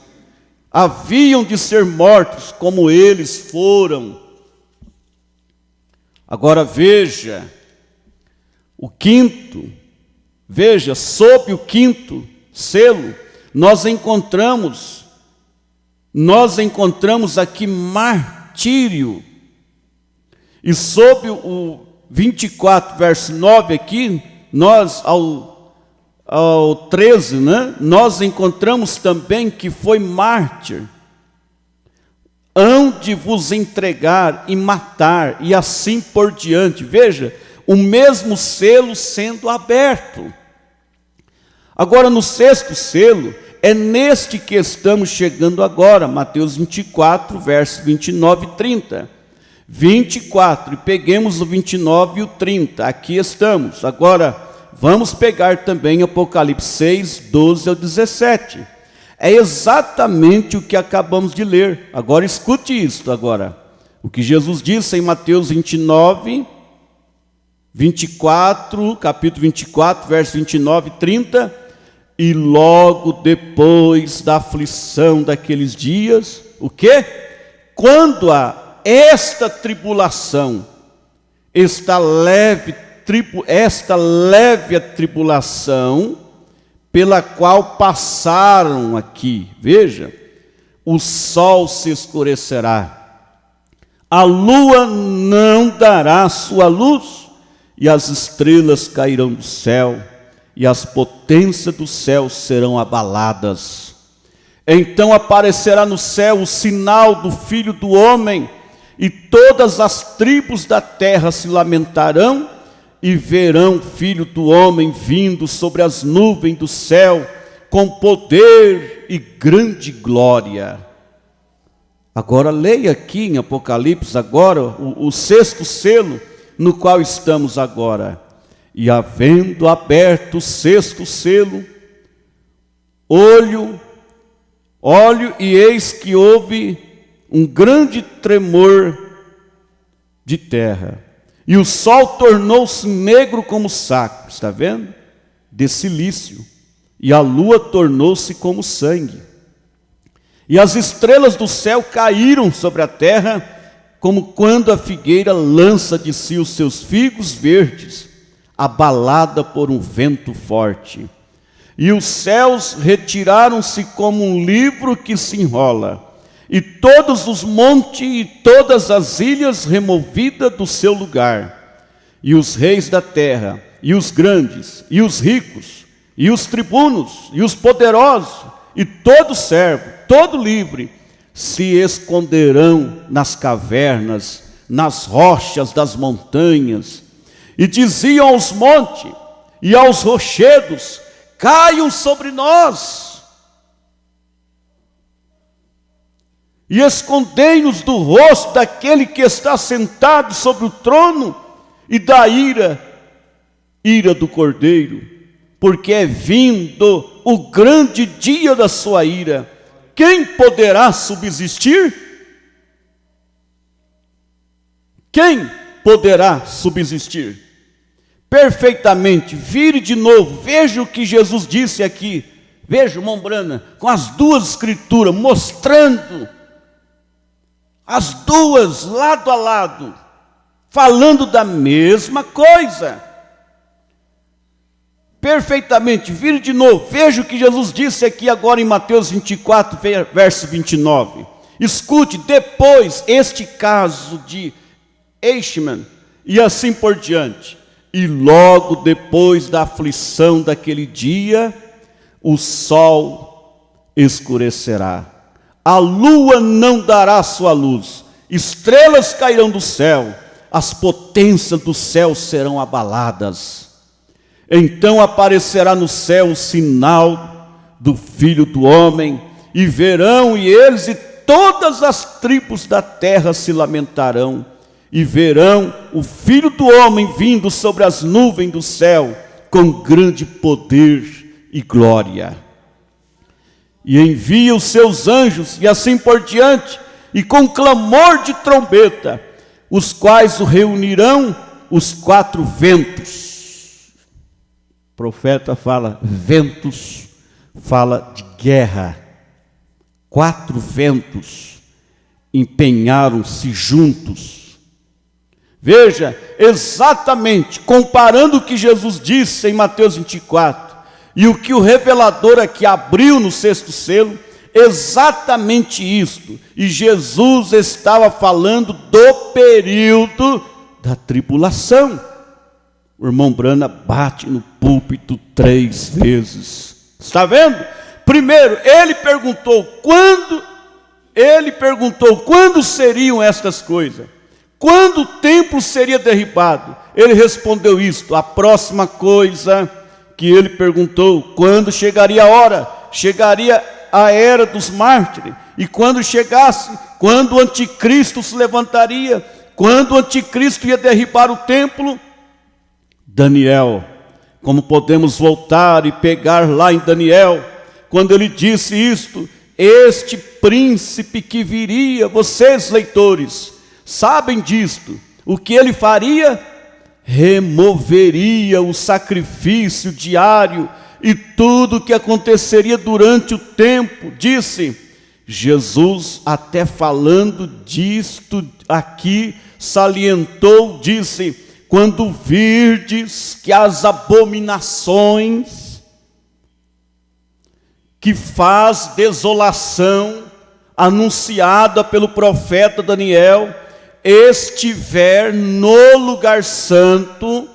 Haviam de ser mortos como eles foram. Agora veja, sob o quinto selo, nós encontramos aqui martírio. E sob o 24, verso 9 aqui, nós ao 13, né? Nós encontramos também que foi mártir. Hão de vos entregar e matar, e assim por diante. Veja, o mesmo selo sendo aberto. Agora no sexto selo, é neste que estamos chegando agora, Mateus 24, verso 29 e 30. 24, e peguemos o 29 e o 30, aqui estamos. Agora, vamos pegar também Apocalipse 6, 12 ao 17. É exatamente o que acabamos de ler. Agora escute isto agora. O que Jesus disse em Mateus 24, capítulo 24, verso 29 e 30. E logo depois da aflição daqueles dias, o quê? Quando esta tribulação, esta leve a tribulação, pela qual passaram aqui, veja, o sol se escurecerá, a lua não dará sua luz, e as estrelas cairão do céu, e as potências do céu serão abaladas. Então aparecerá no céu o sinal do Filho do Homem, e todas as tribos da terra se lamentarão, e verão o Filho do Homem vindo sobre as nuvens do céu, com poder e grande glória. Agora leia aqui em Apocalipse, agora, o sexto selo, no qual estamos agora. E havendo aberto o sexto selo, olho, e eis que houve um grande tremor de terra. E o sol tornou-se negro como saco, está vendo? De silício. E a lua tornou-se como sangue. E as estrelas do céu caíram sobre a terra, como quando a figueira lança de si os seus figos verdes, abalada por um vento forte. E os céus retiraram-se como um livro que se enrola, e todos os montes e todas as ilhas removidas do seu lugar. E os reis da terra, e os grandes, e os ricos, e os tribunos, e os poderosos, e todo servo, todo livre, se esconderão nas cavernas, nas rochas das montanhas, e diziam aos montes e aos rochedos: caiam sobre nós, e escondei-nos do rosto daquele que está sentado sobre o trono e da ira do Cordeiro, porque é vindo o grande dia da sua ira. Quem poderá subsistir? Quem poderá subsistir? Perfeitamente, vire de novo, veja o que Jesus disse aqui. Veja, irmão Brana, com as duas escrituras, mostrando as duas lado a lado, falando da mesma coisa. Perfeitamente, vire de novo, veja o que Jesus disse aqui agora em Mateus 24, verso 29. Escute, depois este caso de Eichmann, e assim por diante. E logo depois da aflição daquele dia, o sol escurecerá, a lua não dará sua luz, estrelas cairão do céu, as potências do céu serão abaladas. Então aparecerá no céu o sinal do Filho do Homem, e verão, e eles e todas as tribos da terra se lamentarão, e verão o Filho do Homem vindo sobre as nuvens do céu, com grande poder e glória. E envia os seus anjos, e assim por diante, e com clamor de trombeta, os quais o reunirão os quatro ventos. O profeta fala ventos, fala de guerra. Quatro ventos empenharam-se juntos. Veja, exatamente, comparando o que Jesus disse em Mateus 24, e o que o revelador aqui abriu no sexto selo, exatamente isto. E Jesus estava falando do período da tribulação. O irmão Brana bate no púlpito 3 vezes. Está vendo? Primeiro, ele perguntou quando seriam estas coisas? Quando o templo seria derribado? Ele respondeu isto. A próxima coisa que ele perguntou, quando chegaria a hora? Chegaria a era dos mártires. E quando chegasse, quando o anticristo se levantaria, quando o anticristo ia derribar o templo? Daniel, como podemos voltar e pegar lá em Daniel, quando ele disse isto, este príncipe que viria, vocês leitores, sabem disto, o que ele faria? Removeria o sacrifício diário e tudo o que aconteceria durante o tempo. Disse Jesus, até falando disto aqui, salientou, disse: quando virdes que as abominações que faz desolação, anunciada pelo profeta Daniel, estiver no lugar santo,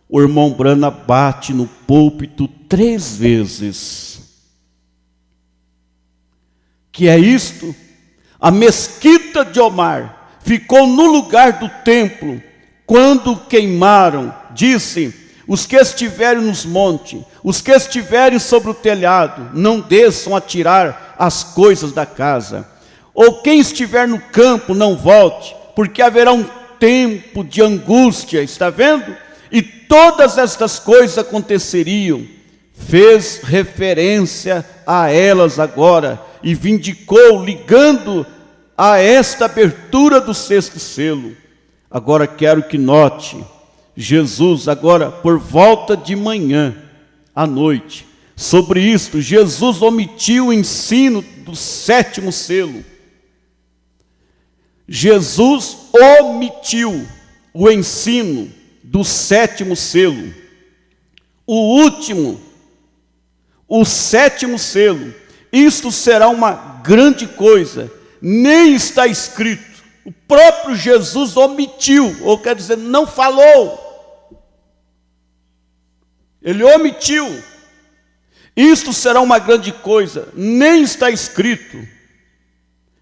o irmão Brana bate no púlpito 3 vezes. Que é isto? A mesquita de Omar ficou no lugar do templo, quando queimaram, disse: os que estiverem nos montes, os que estiverem sobre o telhado, não desçam a tirar as coisas da casa. Ou quem estiver no campo, não volte, porque haverá um tempo de angústia, está vendo? E todas estas coisas aconteceriam. Fez referência a elas agora, e vindicou, ligando a esta abertura do sexto selo. Agora quero que note, Jesus agora por volta de manhã, à noite, sobre isto, Jesus omitiu o ensino do 7º selo. Jesus omitiu o ensino do 7º selo. O último, o 7º selo, isto será uma grande coisa, nem está escrito. O próprio Jesus omitiu, ou quer dizer, não falou. Ele omitiu. Isto será uma grande coisa, nem está escrito.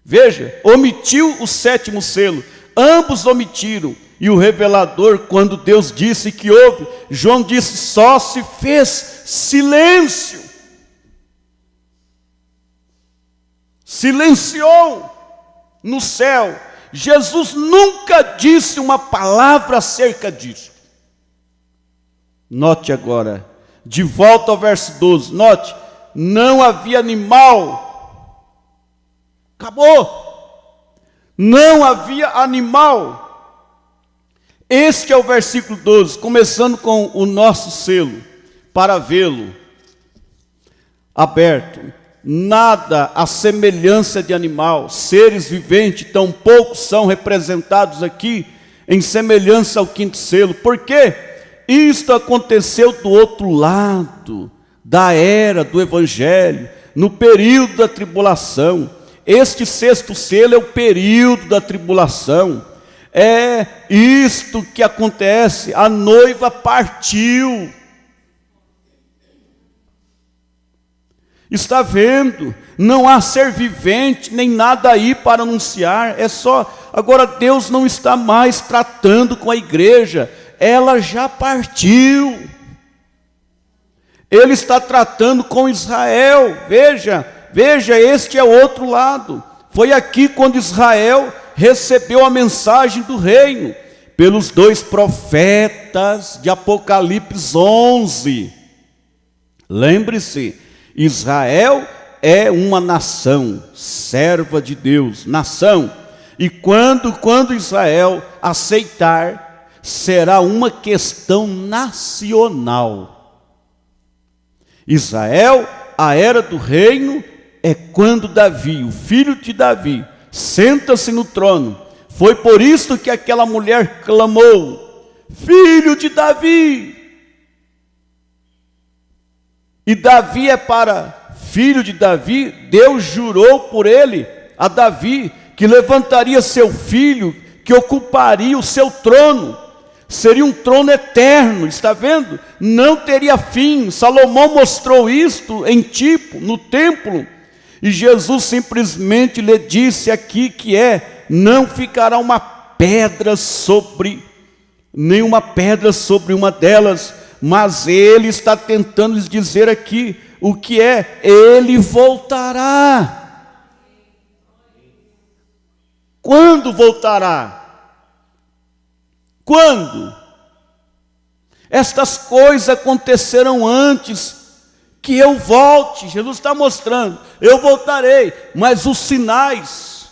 Veja, omitiu o 7º selo. Ambos omitiram. E o revelador, quando Deus disse que houve, João disse, só se fez silêncio. Silenciou no céu. Jesus nunca disse uma palavra acerca disso. Note agora, de volta ao verso 12, note, não havia animal. Acabou. Não havia animal. Este é o versículo 12, começando com o nosso selo, para vê-lo aberto. nada à semelhança de animal, seres viventes, tão poucos são representados aqui em semelhança ao quinto selo. Por quê? Isto aconteceu do outro lado da era do Evangelho, no período da tribulação. Este sexto selo é o período da tribulação. É isto que acontece, a noiva partiu. Está vendo? Não há ser vivente, nem nada aí para anunciar, é só... Agora Deus não está mais tratando com a igreja, ela já partiu. Ele está tratando com Israel. Veja, este é o outro lado. Foi aqui quando Israel recebeu a mensagem do reino, pelos 2 profetas de Apocalipse 11. Lembre-se, Israel é uma nação, serva de Deus, nação. E quando Israel aceitar, será uma questão nacional. Israel, a era do reino, é quando Davi, o filho de Davi, senta-se no trono. Foi por isso que aquela mulher clamou: filho de Davi. E Davi é para filho de Davi. Deus jurou por ele, a Davi, que levantaria seu filho, que ocuparia o seu trono. Seria um trono eterno, está vendo? Não teria fim. Salomão mostrou isto em tipo, no templo. E Jesus simplesmente lhe disse aqui que não ficará uma pedra sobre, nenhuma pedra sobre uma delas. Mas ele está tentando lhes dizer aqui o que é: ele voltará. Quando voltará? Quando? Estas coisas aconteceram antes que eu volte. Jesus está mostrando: eu voltarei, mas os sinais,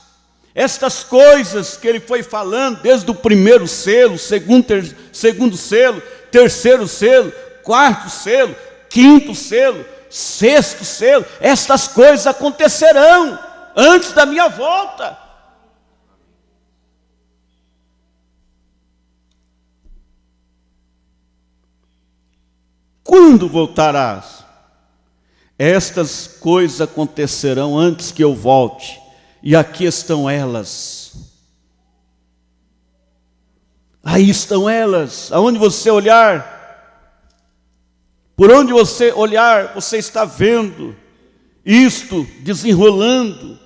estas coisas que ele foi falando, desde o primeiro selo, segundo selo, terceiro selo, quarto selo, quinto selo, sexto selo, estas coisas acontecerão antes da minha volta. Quando voltarás? Estas coisas acontecerão antes que eu volte. E aqui estão elas. Aí estão elas. Aonde você olhar, por onde você olhar, você está vendo isto desenrolando.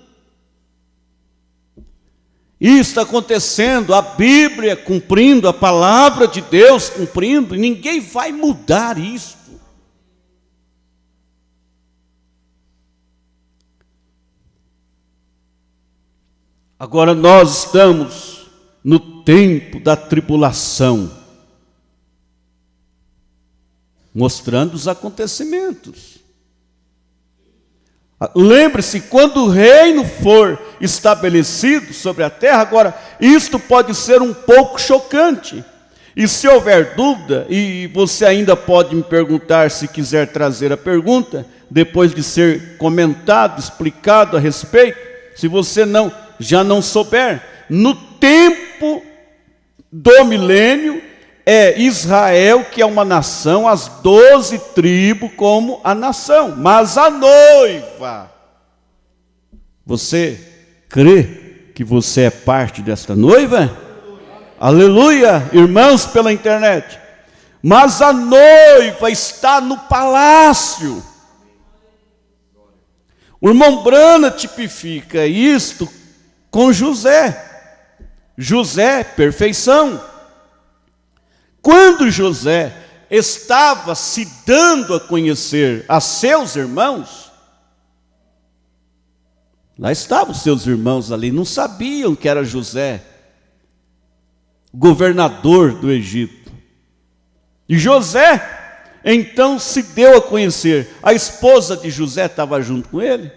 Isso acontecendo, a Bíblia cumprindo, a palavra de Deus cumprindo, e ninguém vai mudar isto. Agora nós estamos no tempo da tribulação, mostrando os acontecimentos. Lembre-se, quando o reino for estabelecido sobre a terra, agora, isto pode ser um pouco chocante. E se houver dúvida, e você ainda pode me perguntar, se quiser trazer a pergunta, depois de ser comentado, explicado a respeito, se você já não souber, no tempo do milênio, é Israel, que é uma nação, as 12 tribos como a nação, mas a noiva, você crê que você é parte desta noiva? Aleluia, irmãos pela internet. Mas a noiva está no palácio. O irmão Brana tipifica isto com José. José, perfeição. Quando José estava se dando a conhecer a seus irmãos, lá estavam seus irmãos ali, não sabiam que era José, governador do Egito. E José, então, se deu a conhecer. A esposa de José estava junto com ele.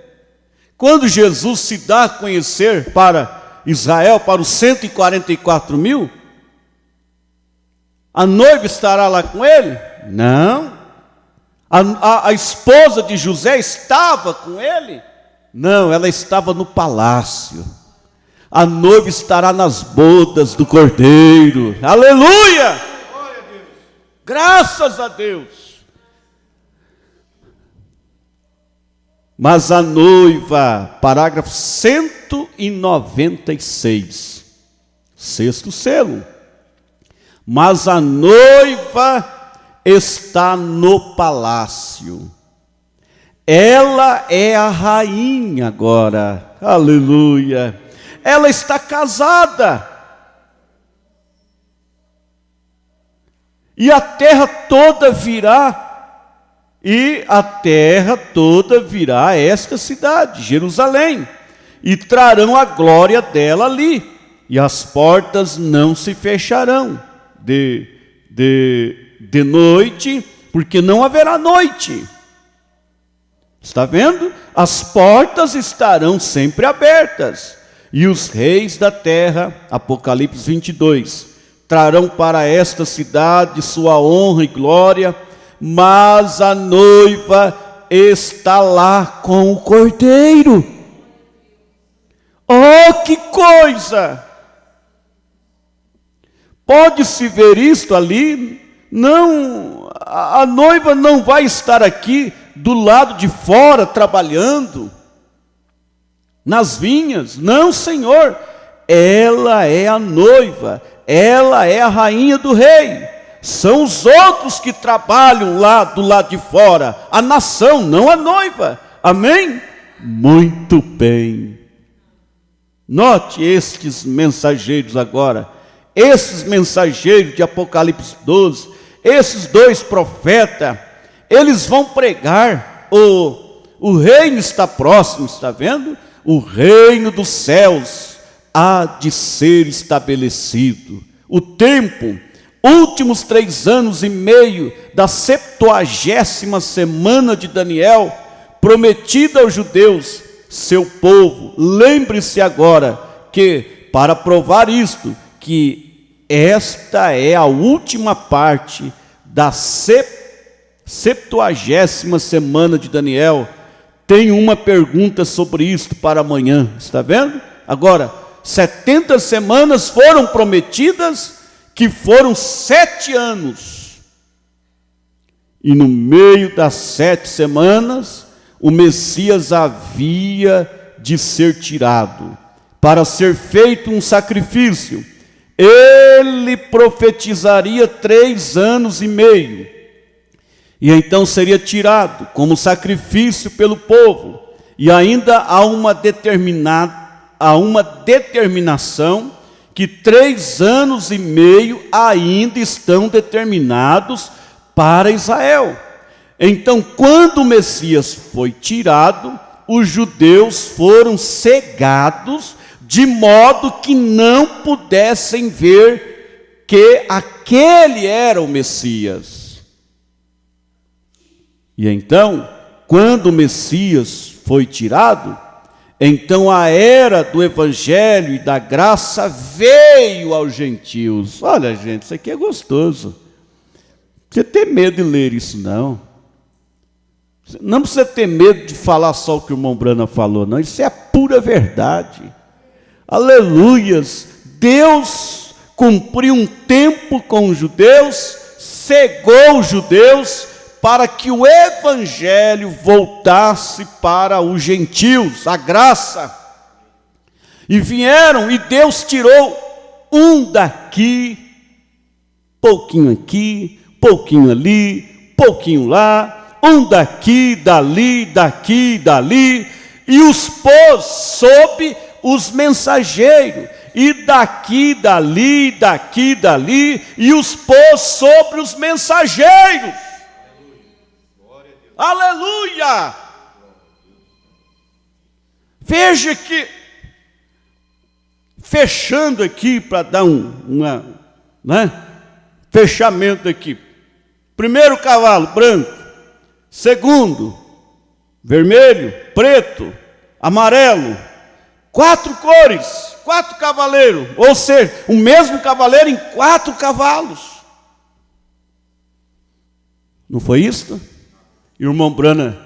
Quando Jesus se dá a conhecer para Israel, para os 144 mil, a noiva estará lá com ele? Não. A esposa de José estava com ele? Não, ela estava no palácio. A noiva estará nas bodas do Cordeiro. Aleluia! Graças a Deus. Mas a noiva, parágrafo 196, sexto selo. Mas a noiva está no palácio. Ela é a rainha agora. Aleluia. Ela está casada. E a terra toda virá. E a terra toda virá a esta cidade, Jerusalém, e trarão a glória dela ali, e as portas não se fecharão de noite, porque não haverá noite. Está vendo? As portas estarão sempre abertas, e os reis da terra, Apocalipse 22, trarão para esta cidade sua honra e glória, mas a noiva está lá com o Cordeiro. Oh, que coisa! Pode-se ver isto ali? Não, a noiva não vai estar aqui do lado de fora trabalhando nas vinhas. Não, Senhor, ela é a noiva, ela é a rainha do rei. São os outros que trabalham lá do lado de fora, a nação, não a noiva. Amém? Muito bem. Note estes mensageiros agora, esses mensageiros de Apocalipse 12, esses dois profetas, eles vão pregar, o reino está próximo, está vendo? O reino dos céus há de ser estabelecido. O tempo, últimos 3 anos e meio da 70ª semana de Daniel, prometida aos judeus, seu povo. Lembre-se agora que, para provar isto, que esta é a última parte da 70ª semana de Daniel. Tem uma pergunta sobre isto para amanhã, está vendo? Agora, 70 semanas foram prometidas, que foram 7 anos, e no meio das 7 semanas, o Messias havia de ser tirado, para ser feito um sacrifício. Ele profetizaria 3 anos e meio, e então seria tirado como sacrifício pelo povo, e ainda há uma determinação, que 3 anos e meio ainda estão determinados para Israel. Então, quando o Messias foi tirado, os judeus foram cegados, de modo que não pudessem ver que aquele era o Messias. E então, quando o Messias foi tirado, então a era do evangelho e da graça veio aos gentios. Olha, gente, isso aqui é gostoso. Você tem medo de ler isso, não. Não precisa ter medo de falar só o que o irmão Brana falou, não. Isso é a pura verdade. Aleluias. Deus cumpriu um tempo com os judeus, cegou os judeus, para que o evangelho voltasse para os gentios, a graça. E vieram, e Deus tirou um daqui, pouquinho aqui, pouquinho ali, pouquinho lá, um daqui, dali, e os pôs sob os mensageiros, e daqui, dali, e os pôs sobre os mensageiros. Aleluia! Veja que, fechando aqui, para dar fechamento aqui. Primeiro cavalo, branco. Segundo, vermelho, preto, amarelo. 4 cores, 4 cavaleiros. Ou seja, o mesmo cavaleiro em 4 cavalos. Não foi isso? E o irmão Brana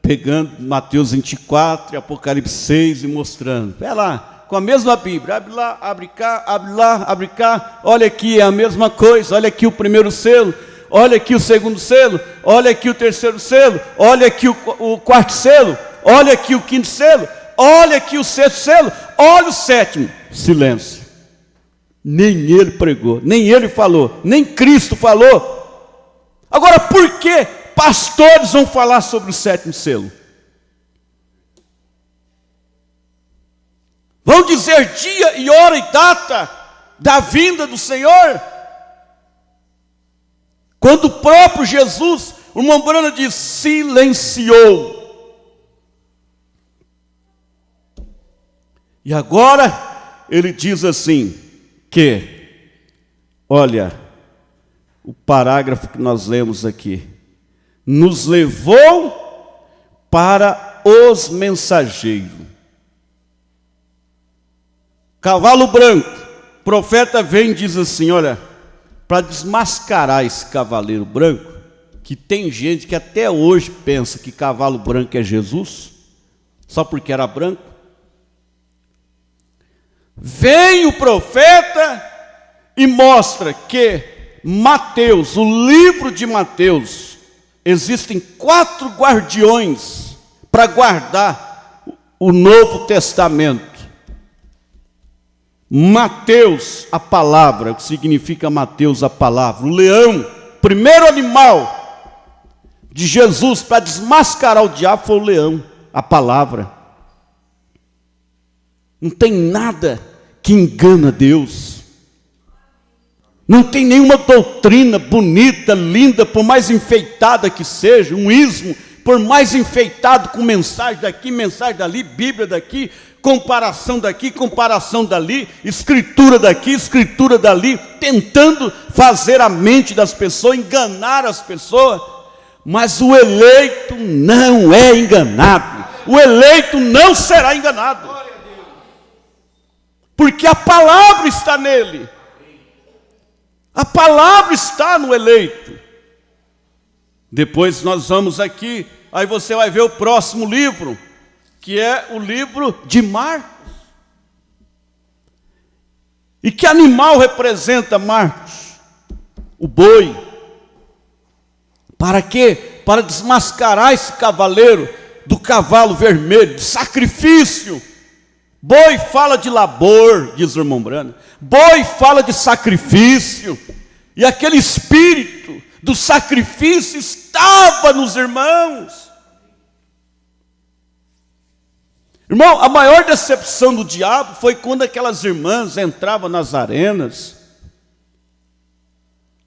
pegando Mateus 24 e Apocalipse 6 e mostrando. Vai lá, com a mesma Bíblia, abre lá, abre cá, abre lá, abre cá. Olha aqui, é a mesma coisa. Olha aqui o primeiro selo, olha aqui o segundo selo, olha aqui o terceiro selo, olha aqui o quarto selo, olha aqui o quinto selo, olha aqui o sexto selo, olha o sétimo. Silêncio. Nem ele pregou, nem ele falou, nem Cristo falou. Agora, por que pastores vão falar sobre o sétimo selo? Vão dizer dia e hora e data da vinda do Senhor? Quando o próprio Jesus, o irmão Brana diz, silenciou. E agora ele diz assim, que, olha, o parágrafo que nós lemos aqui, nos levou para os mensageiros. Cavalo branco, o profeta vem e diz assim, olha, para desmascarar esse cavaleiro branco, que tem gente que até hoje pensa que cavalo branco é Jesus, só porque era branco. Vem o profeta e mostra que Mateus, o livro de Mateus, existem 4 guardiões para guardar o Novo Testamento. Mateus, a palavra, o que significa Mateus, a palavra, o leão, primeiro animal de Jesus para desmascarar o diabo foi o leão, a palavra. Não tem nada que engana Deus. Não tem nenhuma doutrina bonita, linda, por mais enfeitada que seja, um ismo, por mais enfeitado com mensagem daqui, mensagem dali, Bíblia daqui, comparação daqui, comparação dali, escritura daqui, escritura dali, tentando fazer a mente das pessoas, enganar as pessoas. Mas o eleito não é enganado. O eleito não será enganado. Porque a palavra está nele. A palavra está no eleito. Depois nós vamos aqui, aí você vai ver o próximo livro, que é o livro de Marcos. E que animal representa Marcos? O boi. Para quê? Para desmascarar esse cavaleiro do cavalo vermelho, de sacrifício. Boi fala de labor, diz o irmão Brana. Boi fala de sacrifício. E aquele espírito do sacrifício estava nos irmãos. Irmão, a maior decepção do diabo foi quando aquelas irmãs entravam nas arenas.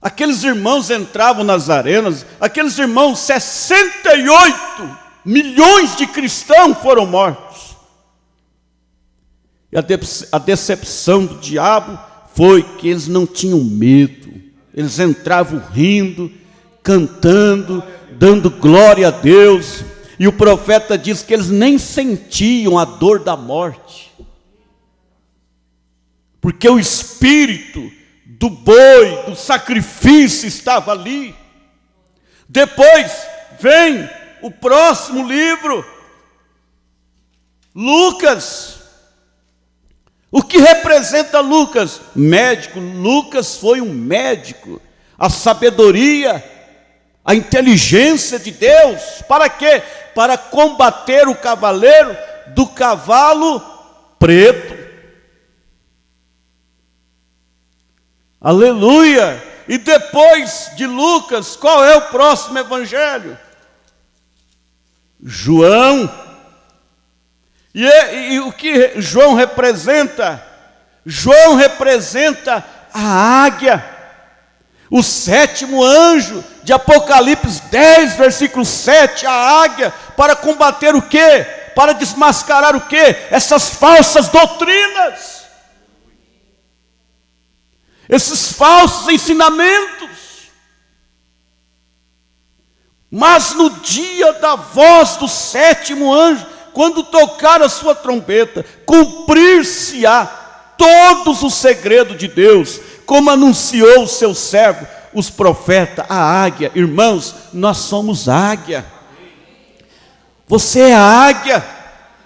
Aqueles irmãos entravam nas arenas, aqueles irmãos, 68 milhões de cristãos foram mortos. E a decepção do diabo foi que eles não tinham medo. Eles entravam rindo, cantando, dando glória a Deus. E o profeta diz que eles nem sentiam a dor da morte. Porque o espírito do boi, do sacrifício estava ali. Depois vem o próximo livro, Lucas. O que representa Lucas? Médico. Lucas foi um médico. A sabedoria, a inteligência de Deus. Para quê? Para combater o cavaleiro do cavalo preto. Aleluia! E depois de Lucas, qual é o próximo evangelho? João. E o que João representa? João representa a águia, o 7º anjo de Apocalipse 10, versículo 7, a águia, para combater o quê? Para desmascarar o quê? Essas falsas doutrinas, esses falsos ensinamentos. Mas no dia da voz do 7º anjo, quando tocar a sua trombeta, cumprir-se-á todos os segredos de Deus, como anunciou o seu servo, os profetas, a águia. Irmãos, nós somos águia. Você é a águia,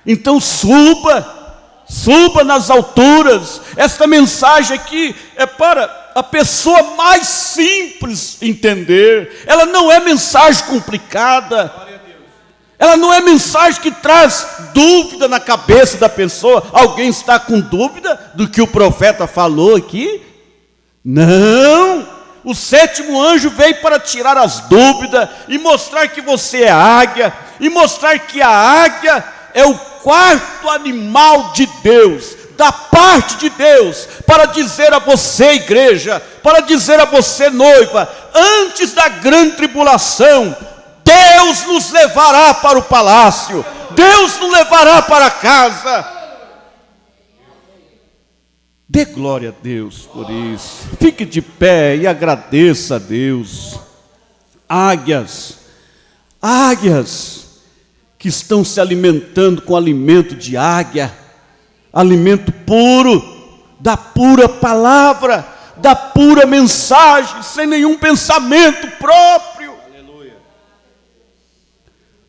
então suba nas alturas. Esta mensagem aqui é para a pessoa mais simples entender. Ela não é mensagem complicada. Ela não é mensagem que traz dúvida na cabeça da pessoa. Alguém está com dúvida do que o profeta falou aqui? Não! O sétimo anjo veio para tirar as dúvidas e mostrar que você é águia, e mostrar que a águia é o quarto animal de Deus, da parte de Deus, para dizer a você, igreja, para dizer a você, noiva, antes da grande tribulação, Deus nos levará para o palácio, Deus nos levará para casa. Dê glória a Deus por isso. Fique de pé e agradeça a Deus. Águias que estão se alimentando com alimento de águia, alimento puro, da pura palavra, da pura mensagem, sem nenhum pensamento próprio. Aleluia.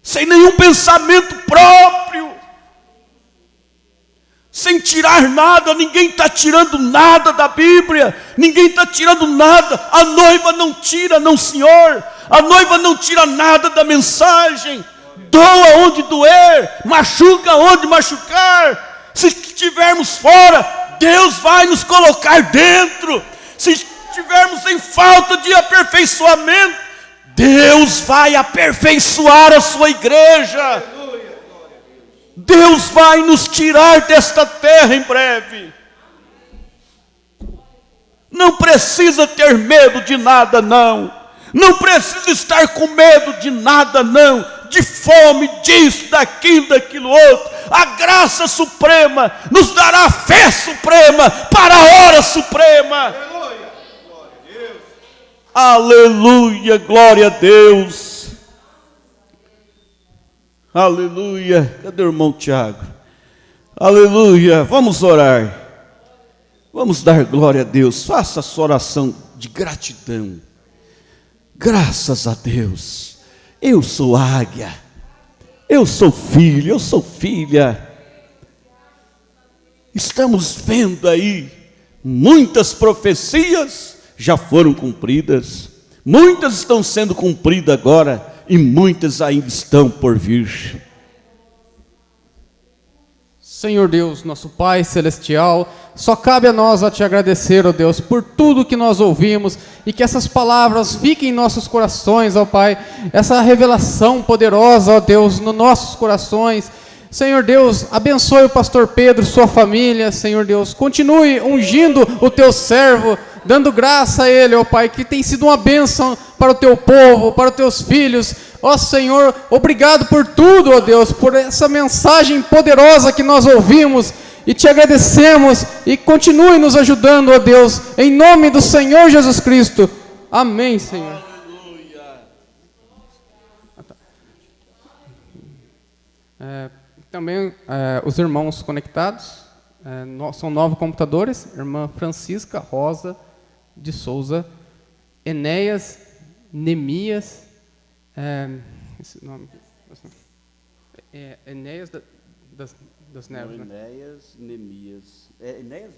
Sem nenhum pensamento próprio. Sem tirar nada. Ninguém está tirando nada da Bíblia, ninguém está tirando nada. A noiva não tira, não, senhor. A noiva não tira nada da mensagem. Doa onde doer, machuca onde machucar. Se estivermos fora, Deus vai nos colocar dentro. Se estivermos em falta de aperfeiçoamento, Deus vai aperfeiçoar a sua igreja. Deus vai nos tirar desta terra em breve. Não precisa ter medo de nada, não. Não precisa estar com medo de nada, não. De fome, disso, daquilo outro. A graça suprema nos dará a fé suprema para a hora suprema. Aleluia, glória a Deus. Aleluia. Cadê o irmão Tiago? Aleluia. Vamos orar. Vamos dar glória a Deus. Faça a sua oração de gratidão. Graças a Deus. Eu sou águia. Eu sou filho, eu sou filha. Estamos vendo aí muitas profecias já foram cumpridas. Muitas estão sendo cumpridas agora e muitas ainda estão por vir. Senhor Deus, nosso Pai Celestial, só cabe a nós a Te agradecer, ó Deus, por tudo que nós ouvimos e que essas palavras fiquem em nossos corações, ó Pai, essa revelação poderosa, ó Deus, nos nossos corações. Senhor Deus, abençoe o pastor Pedro, sua família, Senhor Deus, continue ungindo o Teu servo, dando graça a ele, ó Pai, que tem sido uma bênção para o Teu povo, para os Teus filhos. Ó Senhor, obrigado por tudo, ó Deus, por essa mensagem poderosa que nós ouvimos e Te agradecemos e continue nos ajudando, ó Deus, em nome do Senhor Jesus Cristo. Amém, Senhor. Também os irmãos conectados, são 9 computadores, irmã Francisca Rosa de Souza, Enéas, Nemias, esse nome, Enéas das Neves, né? Enéas, Nemias, Enéas,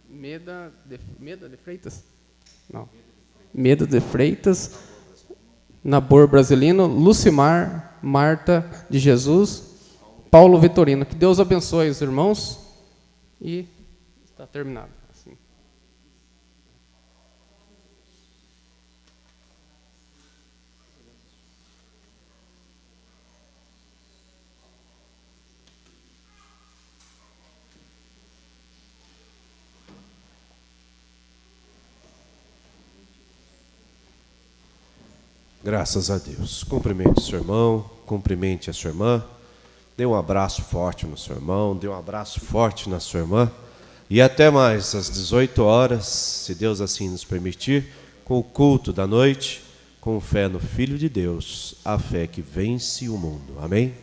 Meda de Freitas? Não. Meda de Freitas, Nabor Brasilino, Lucimar, Marta de Jesus, Paulo Vitorino. Que Deus abençoe os irmãos e está terminado. Assim. Graças a Deus. Cumprimente o seu irmão, cumprimente a sua irmã. Dê um abraço forte no seu irmão, dê um abraço forte na sua irmã. E até mais, às 18 horas, se Deus assim nos permitir, com o culto da noite, com fé no Filho de Deus, a fé que vence o mundo. Amém?